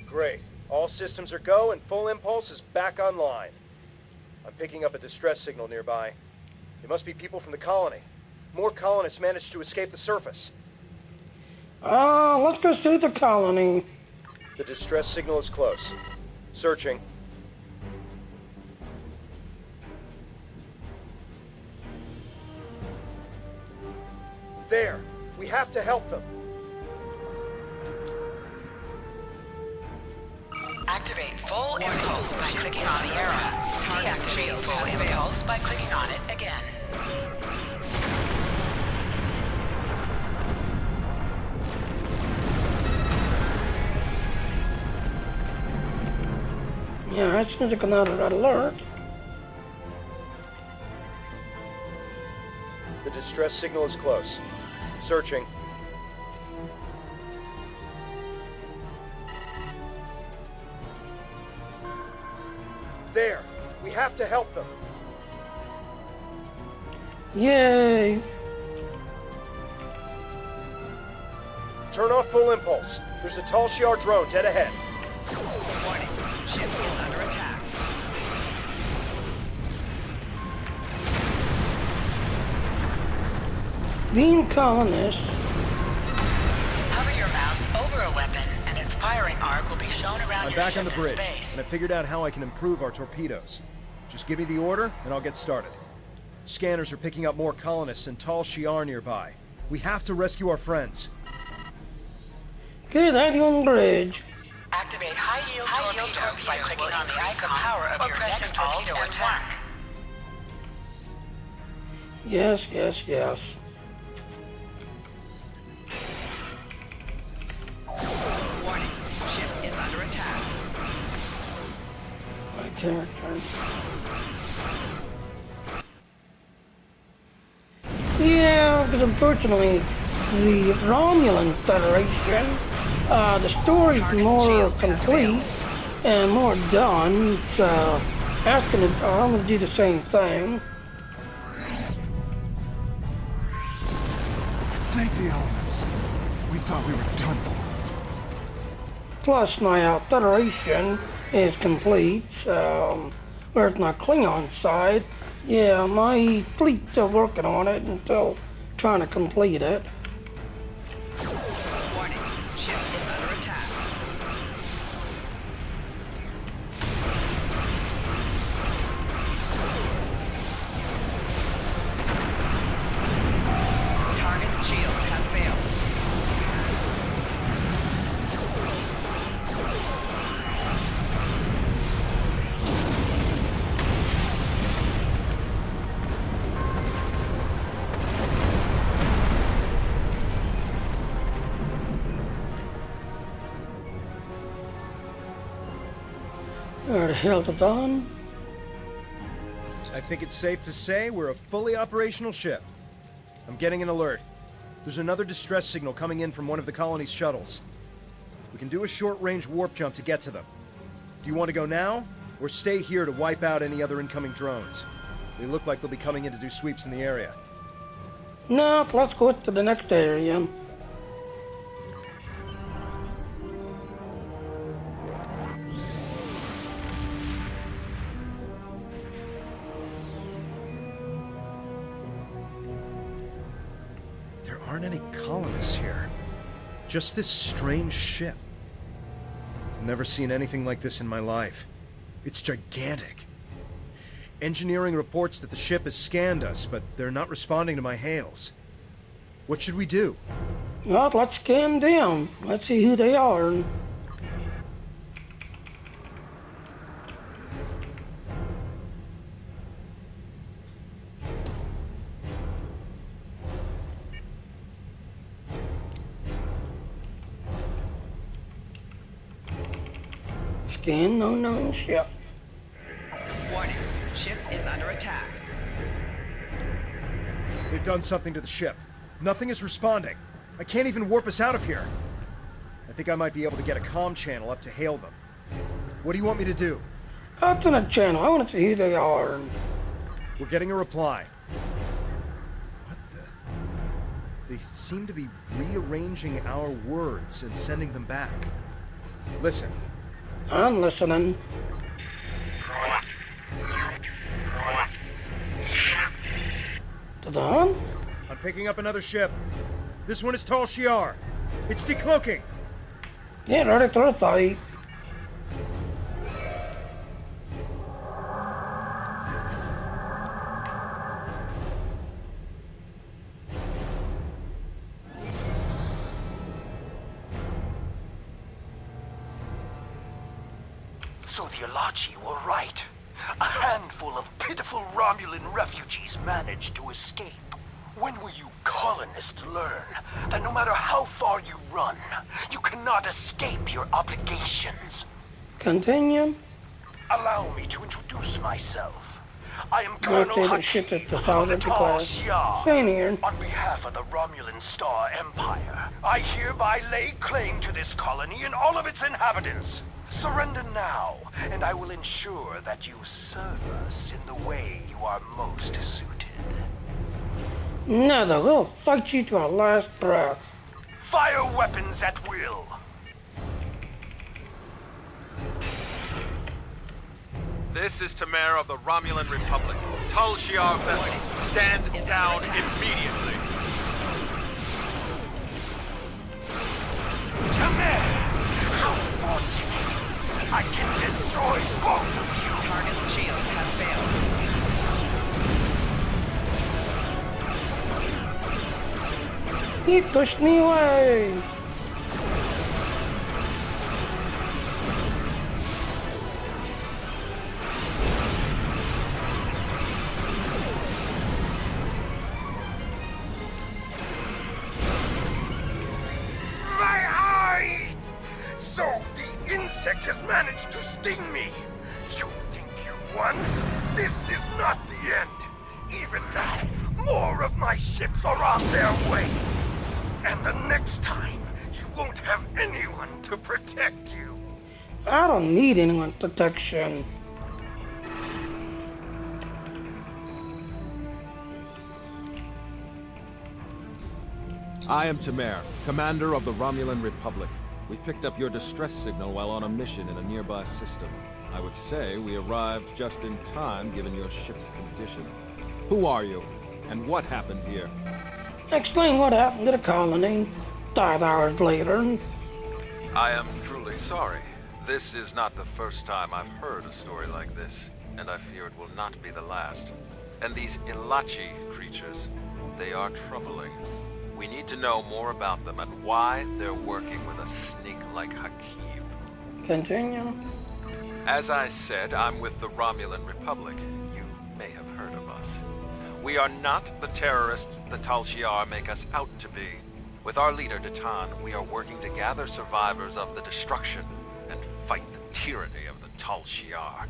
Speaker 3: Great. All systems are go and full impulse is back online. I'm picking up a distress signal nearby. It must be people from the colony. More colonists managed to escape the surface.
Speaker 1: Let's go see the colony.
Speaker 3: The distress signal is close. Searching. There! We have to help them!
Speaker 4: Activate full impulse by clicking on the arrow. Deactivate full impulse by clicking on it again.
Speaker 1: Yeah, that seems like another red alert.
Speaker 3: The distress signal is close. Searching. There! We have to help them!
Speaker 1: Yay!
Speaker 3: Turn off full impulse. There's a tall Shi'ar drone dead ahead.
Speaker 4: Warning, ship is under attack.
Speaker 1: Being colonists.
Speaker 4: Hover your mouse over a weapon and its firing arc will be shown around
Speaker 3: I'm
Speaker 4: your
Speaker 3: back
Speaker 4: ship
Speaker 3: on the
Speaker 4: in
Speaker 3: bridge,
Speaker 4: space.
Speaker 3: and I figured out how I can improve our torpedoes. Just give me the order, and I'll get started. Scanners are picking up more colonists and tall Shi'ar nearby. We have to rescue our friends.
Speaker 1: Okay, that's on the bridge.
Speaker 4: Activate high-yield torpedo by clicking on the icon power of your next torpedo attack.
Speaker 1: Yes, yes, yes.
Speaker 4: Warning, ship is under attack.
Speaker 1: My character. Yeah, because unfortunately, the Romulan Federation, the story's more complete and more done, so I'm gonna do the same thing.
Speaker 14: Thank the elements. We thought we were done for.
Speaker 1: Plus, my Federation is complete, so whereas my Klingon side, yeah, my fleet's still working on it and still trying to complete it.
Speaker 4: Warning, ship is under attack. Target shields have failed.
Speaker 1: Where the hell's it on?
Speaker 3: I think it's safe to say we're a fully operational ship. I'm getting an alert. There's another distress signal coming in from one of the colony's shuttles. We can do a short-range warp jump to get to them. Do you want to go now, or stay here to wipe out any other incoming drones? They look like they'll be coming in to do sweeps in the area.
Speaker 1: No, let's go to the next area.
Speaker 3: There aren't any colonists here. Just this strange ship. I've never seen anything like this in my life. It's gigantic. Engineering reports that the ship has scanned us, but they're not responding to my hails. What should we do?
Speaker 1: Well, let's scan them. Let's see who they are. Scan unknown ship.
Speaker 12: Warning, ship is under attack.
Speaker 3: They've done something to the ship. Nothing is responding. I can't even warp us out of here. I think I might be able to get a comm channel up to hail them. What do you want me to do?
Speaker 1: Up to the channel. I want to see who they are.
Speaker 3: We're getting a reply. What the? They seem to be rearranging our words and sending them back. Listen.
Speaker 1: I'm listening. To the hunt?
Speaker 3: I'm picking up another ship. This one is Tal Shiar. It's decloaking.
Speaker 1: Get ready to fight.
Speaker 15: So the Alachi were right. A handful of pitiful Romulan refugees managed to escape. When will you colonists learn that no matter how far you run, you cannot escape your obligations?
Speaker 1: Continue.
Speaker 15: Allow me to introduce myself. I am
Speaker 1: Go
Speaker 15: Colonel
Speaker 1: take the ship
Speaker 15: Hakim
Speaker 1: at the
Speaker 15: of
Speaker 1: south
Speaker 15: the
Speaker 1: of the
Speaker 15: Tal
Speaker 1: class.
Speaker 15: Shiar.
Speaker 1: Same here.
Speaker 15: On behalf of the Romulan Star Empire, I hereby lay claim to this colony and all of its inhabitants. Surrender now, and I will ensure that you serve us in the way you are most suited.
Speaker 1: Neither will fight you to our last breath.
Speaker 15: Fire weapons at will.
Speaker 16: This is Tamer of the Romulan Republic. Tal Shiar vessel, stand down immediately.
Speaker 15: Tamer! How fortunate! I can destroy both of you!
Speaker 12: Target's shields have failed.
Speaker 1: He pushed me away.
Speaker 13: My eye! So the insect has managed to sting me. You think you won? This is not the end. Even now, more of my ships are on their way. And the next time, you won't have anyone to protect you.
Speaker 1: I don't need anyone's protection.
Speaker 17: I am Tamer, commander of the Romulan Republic. We picked up your distress signal while on a mission in a nearby system. I would say we arrived just in time given your ship's condition. Who are you? And what happened here?
Speaker 1: Explain what happened to the colony 5 hours later.
Speaker 16: I am truly sorry. This is not the first time I've heard a story like this, and I fear it will not be the last. And these Ilachi creatures, they are troubling. We need to know more about them and why they're working with a sneak like Hakim.
Speaker 1: Continue.
Speaker 16: As I said, I'm with the Romulan Republic. You may have heard of us. We are not the terrorists the Tal Shiar make us out to be. With our leader, Datan, we are working to gather survivors of the destruction and fight the tyranny of the Tal Shiar.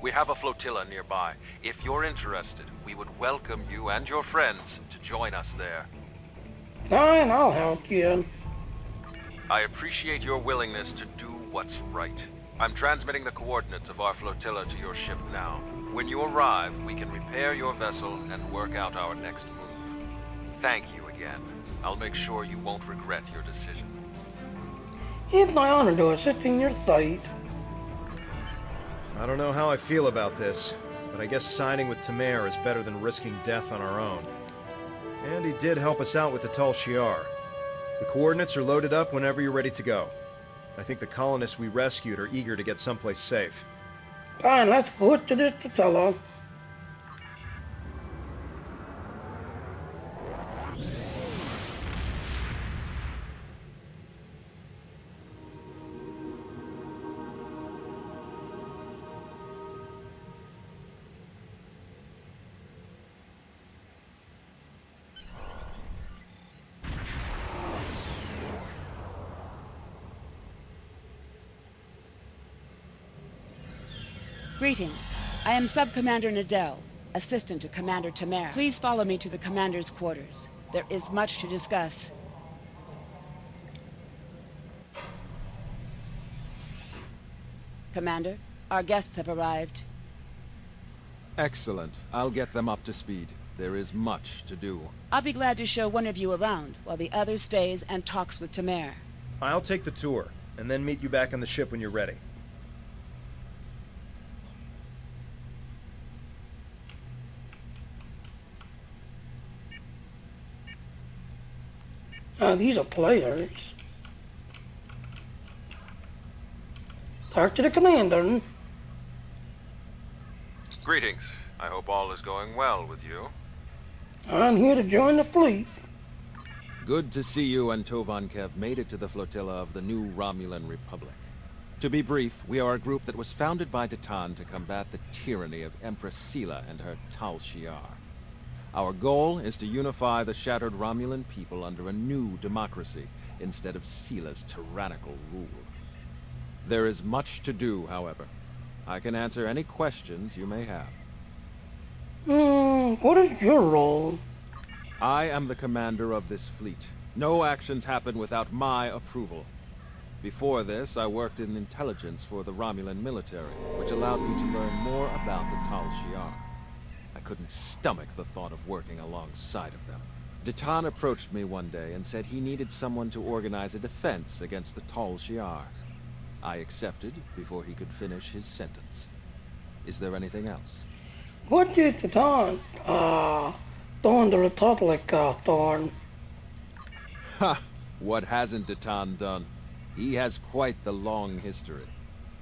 Speaker 16: We have a flotilla nearby. If you're interested, we would welcome you and your friends to join us there.
Speaker 1: Fine, I'll help you.
Speaker 16: I appreciate your willingness to do what's right. I'm transmitting the coordinates of our flotilla to your ship now. When you arrive, we can repair your vessel and work out our next move. Thank you again. I'll make sure you won't regret your decision.
Speaker 1: It's my honor to assist in your fight.
Speaker 3: I don't know how I feel about this, but I guess siding with Tamer is better than risking death on our own. And he did help us out with the Tal Shiar. The coordinates are loaded up whenever you're ready to go. I think the colonists we rescued are eager to get someplace safe.
Speaker 1: Fine, let's go to this flotilla.
Speaker 4: Greetings. I am Sub-Commander Nadell, assistant to Commander Tamer. Please follow me to the Commander's quarters. There is much to discuss. Commander, our guests have arrived.
Speaker 17: Excellent. I'll get them up to speed. There is much to do.
Speaker 4: I'll be glad to show one of you around, while the other stays and talks with Tamer.
Speaker 3: I'll take the tour, and then meet you back on the ship when you're ready.
Speaker 1: These are players. Talk to the commander.
Speaker 16: Greetings. I hope all is going well with you.
Speaker 1: I'm here to join the fleet.
Speaker 17: Good to see you and Tovankev made it to the flotilla of the new Romulan Republic. To be brief, we are a group that was founded by Datan to combat the tyranny of Empress Sela and her Tal Shiar. Our goal is to unify the shattered Romulan people under a new democracy, instead of Sela's tyrannical rule. There is much to do, however. I can answer any questions you may have.
Speaker 1: What is your role?
Speaker 17: I am the commander of this fleet. No actions happen without my approval. Before this, I worked in intelligence for the Romulan military, which allowed me to learn more about the Tal Shiar. I couldn't stomach the thought of working alongside of them. Datan approached me one day and said he needed someone to organize a defense against the Tal Shiar. I accepted before he could finish his sentence. Is there anything else?
Speaker 1: What did the Thorn the Republic, Thorn?
Speaker 17: Ha! What hasn't Datan done? He has quite the long history.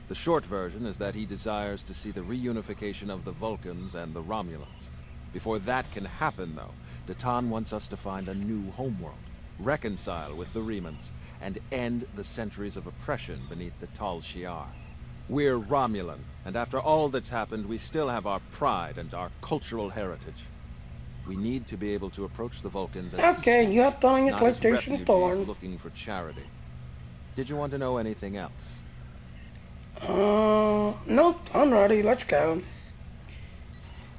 Speaker 17: The short version is that he desires to see the reunification of the Vulcans and the Romulans. Before that can happen, though, Datan wants us to find a new homeworld, reconcile with the Remans, and end the centuries of oppression beneath the Tal Shiar. We're Romulan, and after all that's happened, we still have our pride and our cultural heritage. We need to be able to approach the Vulcans as
Speaker 1: Okay, you have done your
Speaker 17: not as
Speaker 1: PlayStation
Speaker 17: refugees
Speaker 1: Thorn.
Speaker 17: looking for charity. Did you want to know anything else?
Speaker 1: Nope, I'm ready, let's go.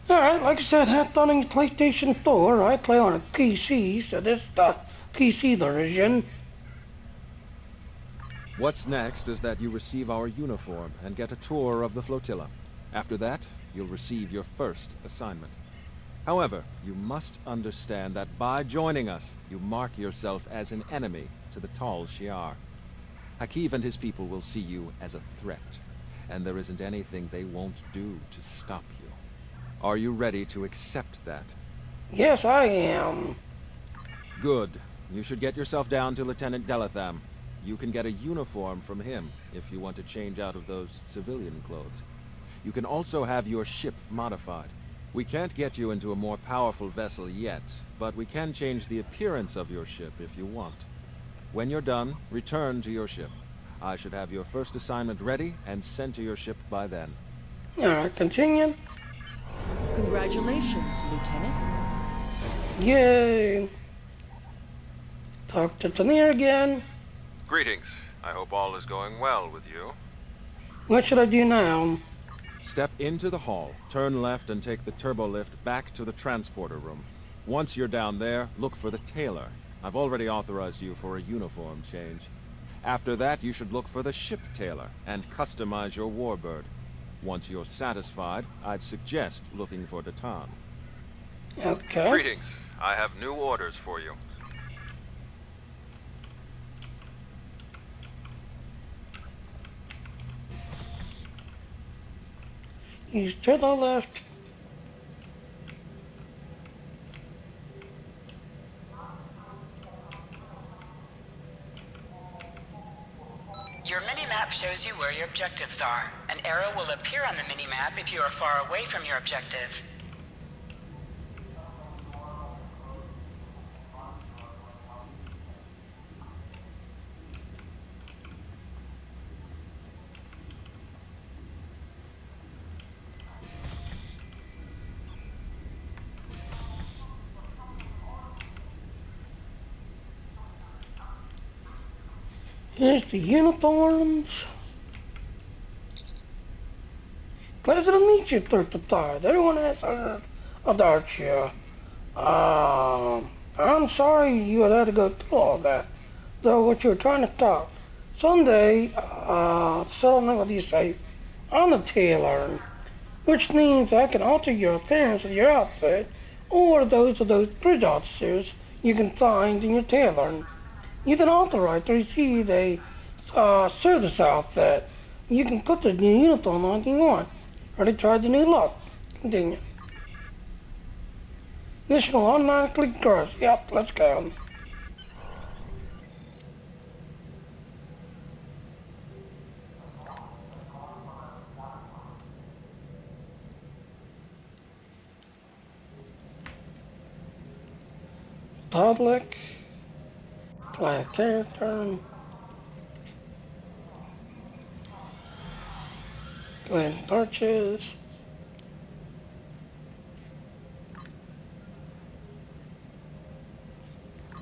Speaker 1: Alright, like I said, have done your PlayStation 4. I play on a PC, so this is the PC version.
Speaker 17: What's next is that you receive our uniform and get a tour of the flotilla. After that, you'll receive your first assignment. However, you must understand that by joining us, you mark yourself as an enemy to the Tal Shiar. Hakiv and his people will see you as a threat, and there isn't anything they won't do to stop you. Are you ready to accept that?
Speaker 1: Yes, I am.
Speaker 17: Good. You should get yourself down to Lieutenant Delatham. You can get a uniform from him if you want to change out of those civilian clothes. You can also have your ship modified. We can't get you into a more powerful vessel yet, but we can change the appearance of your ship if you want. When you're done, return to your ship. I should have your first assignment ready and sent to your ship by then.
Speaker 1: Alright, continue.
Speaker 6: Congratulations, Lieutenant.
Speaker 1: Yay. Talk to Tamer again.
Speaker 16: Greetings. I hope all is going well with you.
Speaker 1: What should I do now?
Speaker 17: Step into the hall, turn left and take the turbo lift back to the transporter room. Once you're down there, look for the tailor. I've already authorized you for a uniform change. After that, you should look for the ship tailor and customize your warbird. Once you're satisfied, I'd suggest looking for Datan.
Speaker 1: Okay.
Speaker 16: Greetings. I have new orders for you.
Speaker 1: He's to the left.
Speaker 4: Your mini-map shows you where your objectives are. An arrow will appear on the mini-map if you are far away from your objective.
Speaker 1: Here's the uniforms. Pleasure to meet you, 35. Everyone has heard about you. I'm sorry you had to go through all that, though what you were trying to stop. Someday, so what do you say? I'm a tailor, which means I can alter your appearance of your outfit, or those of those bridge officers you can find in your tailor. You can authorize to receive a service outfit. You can put the new uniform on if you want, or to try the new look. Continue. This will automatically cross. Yep, let's go. Public, play a character, go ahead and purchase,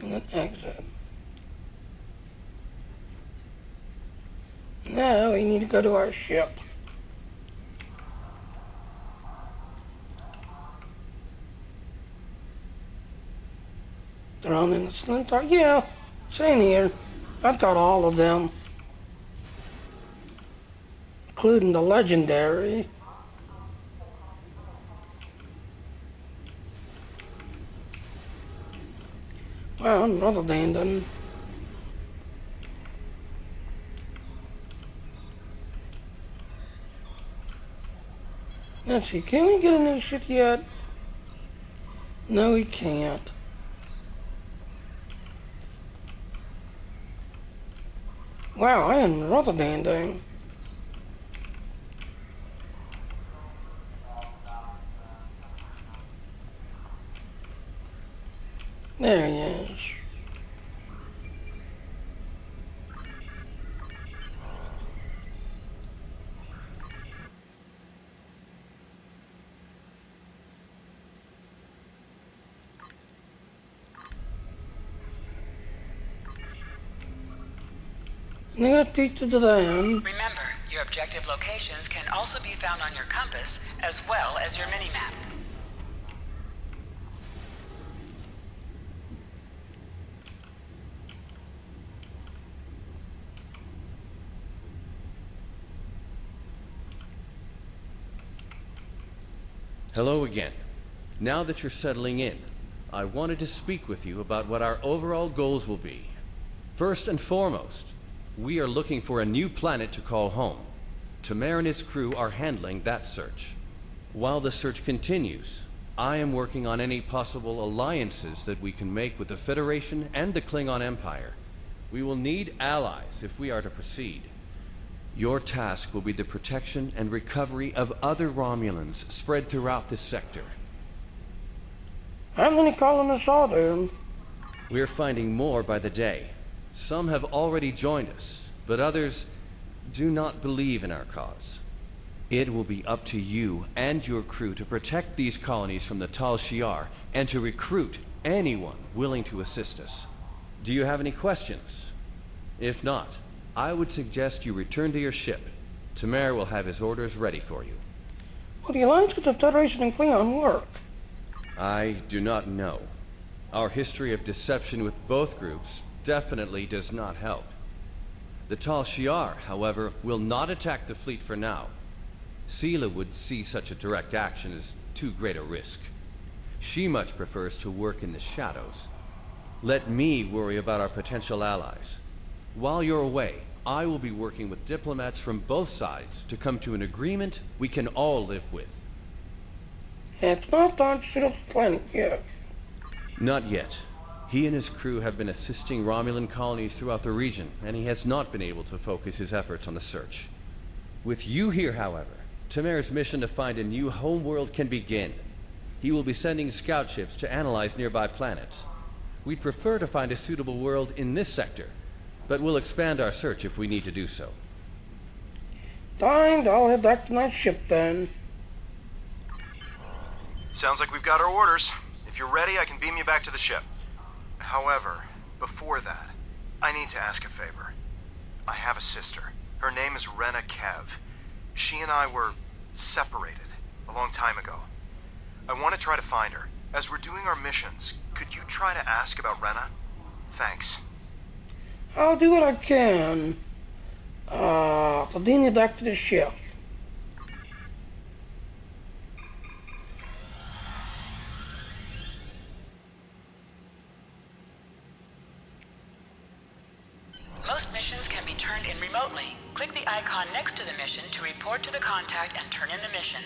Speaker 1: and then exit. Now we need to go to our ship. Thrown in the splinter. Yeah, same here. I've got all of them, including the legendary. Well, another Dandon. Let's see, can we get a new ship yet? No, we can't. Wow, I am Rotterdam. There he is. Negative to them.
Speaker 4: Remember, your objective locations can also be found on your compass as well as your mini-map.
Speaker 18: Hello again. Now that you're settling in, I wanted to speak with you about what our overall goals will be. First and foremost, we are looking for a new planet to call home. Tamer and his crew are handling that search. While the search continues, I am working on any possible alliances that we can make with the Federation and the Klingon Empire. We will need allies if we are to proceed. Your task will be the protection and recovery of other Romulans spread throughout this sector.
Speaker 1: How many colonists are there?
Speaker 18: We're finding more by the day. Some have already joined us, but others do not believe in our cause. It will be up to you and your crew to protect these colonies from the Tal Shiar and to recruit anyone willing to assist us. Do you have any questions? If not, I would suggest you return to your ship. Tamer will have his orders ready for you.
Speaker 1: Will the alliance with the Federation and Klingon work?
Speaker 18: I do not know. Our history of deception with both groups definitely does not help. The Tal Shiar, however, will not attack the fleet for now. Sela would see such a direct action as too great a risk. She much prefers to work in the shadows. Let me worry about our potential allies. While you're away, I will be working with diplomats from both sides to come to an agreement we can all live with.
Speaker 1: It's not time to sit up the planet yet.
Speaker 18: Not yet. He and his crew have been assisting Romulan colonies throughout the region, and he has not been able to focus his efforts on the search. With you here, however, Tamer's mission to find a new homeworld can begin. He will be sending scout ships to analyze nearby planets. We'd prefer to find a suitable world in this sector, but we'll expand our search if we need to do so.
Speaker 1: Fine, I'll head back to my ship then.
Speaker 19: Sounds like we've got our orders. If you're ready, I can beam you back to the ship. However, before that, I need to ask a favor. I have a sister. Her name is Rena Kev. She and I were separated a long time ago. I want to try to find her. As we're doing our missions, could you try to ask about Rena? Thanks.
Speaker 1: I'll do what I can. To bring you back to the ship.
Speaker 4: Most missions can be turned in remotely. Click the icon next to the mission to report to the contact and turn in the mission.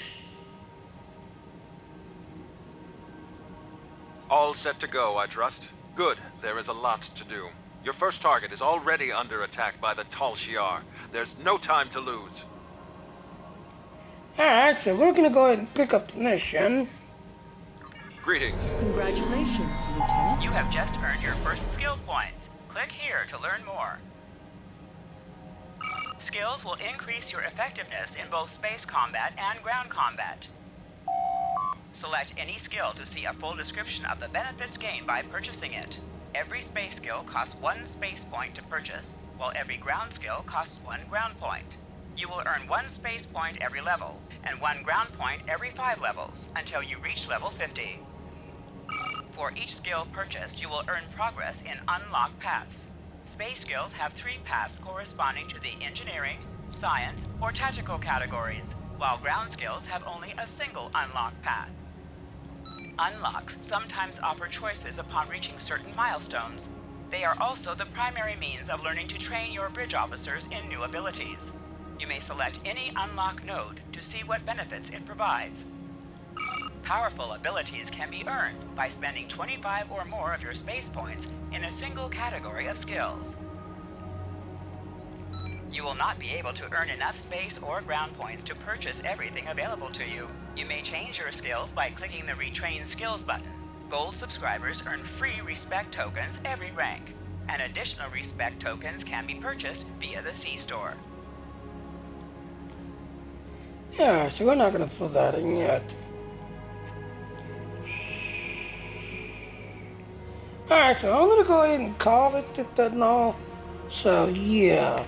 Speaker 16: All set to go, I trust? Good. There is a lot to do. Your first target is already under attack by the Tal Shiar. There's no time to lose.
Speaker 1: Alright, so we're gonna go ahead and pick up the mission.
Speaker 16: Greetings.
Speaker 6: Congratulations, Lieutenant.
Speaker 4: You have just earned your first skill points. Click here to learn more. Skills will increase your effectiveness in both space combat and ground combat. Select any skill to see a full description of the benefits gained by purchasing it. Every space skill costs 1 space point to purchase, while every ground skill costs 1 ground point. You will earn 1 space point every level, and 1 ground point every 5 levels, until you reach level 50. For each skill purchased, you will earn progress in unlocked paths. Space skills have 3 paths corresponding to the engineering, science, or tactical categories, while ground skills have only a single unlocked path. Unlocks sometimes offer choices upon reaching certain milestones. They are also the primary means of learning to train your bridge officers in new abilities. You may select any unlock node to see what benefits it provides. Powerful abilities can be earned by spending 25 or more of your space points in a single category of skills. You will not be able to earn enough space or ground points to purchase everything available to you. You may change your skills by clicking the Retrain Skills button. Gold subscribers earn free respect tokens every rank, and additional respect tokens can be purchased via the C-Store.
Speaker 1: Yeah, so we're not gonna fill that in yet. Alright, so I'm gonna go ahead and call it that and all. So yeah.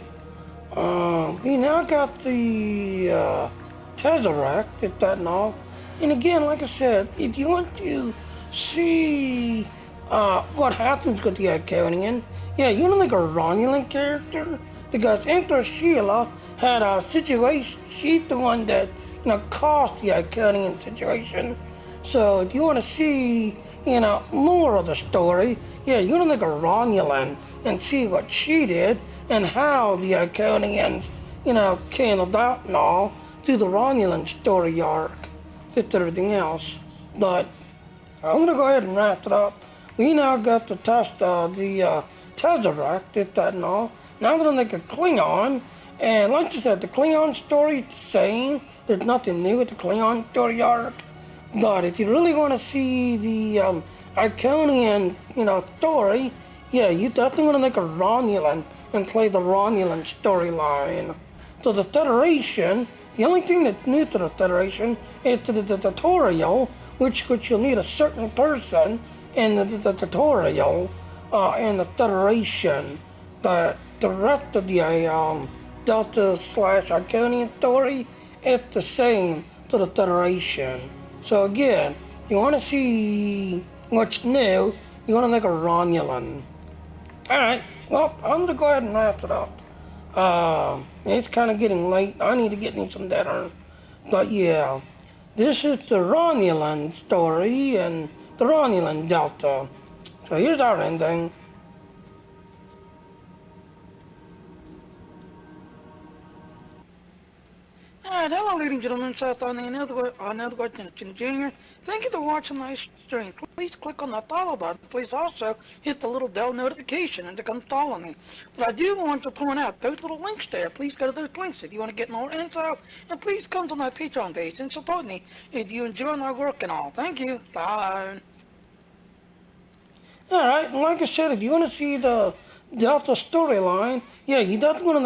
Speaker 1: We now got the Tesseract, that and all. And again, like I said, if you want to see what happens with the Iconian, yeah, you know, like a Romulan character, because Empress Sheila had a situation. She's the one that, you know, caused the Iconian situation. So if you want to see, you know, more of the story, yeah, you know, like a Romulan and see what she did and how the Iconians, you know, came about and all through the Romulan story arc with everything else. But I'm gonna go ahead and wrap it up. We now got the Tesseract, that and all. Now I'm gonna make a Klingon, and like I said, the Klingon story is the same. There's nothing new with the Klingon story arc. But if you really want to see the Iconian, you know, story, yeah, you definitely want to make a Romulan and play the Romulan storyline. So the Federation, the only thing that's new to the Federation is the tutorial, which you'll need a certain person in the tutorial in the Federation. But the rest of the Delta/Iconian story, it's the same to the Federation. So again, you want to see what's new, you want to make a Romulan. Alright, well, I'm going to go ahead and wrap it up. It's kind of getting late. I need to get me some dinner. But yeah, this is the Romulan story and the Romulan Delta. So here's our ending. Alright, hello ladies and gentlemen, Seth on another Jr. Thank you for watching my stream. Please click on the follow button. Please also hit the little bell notification and to come follow me. But I do want to point out those little links there. Please go to those links if you want to get more info. And please come to my Patreon page and support me if you enjoy my work and all. Thank you. Bye. Alright, and like I said, if you want to see the Delta storyline, yeah, you definitely want to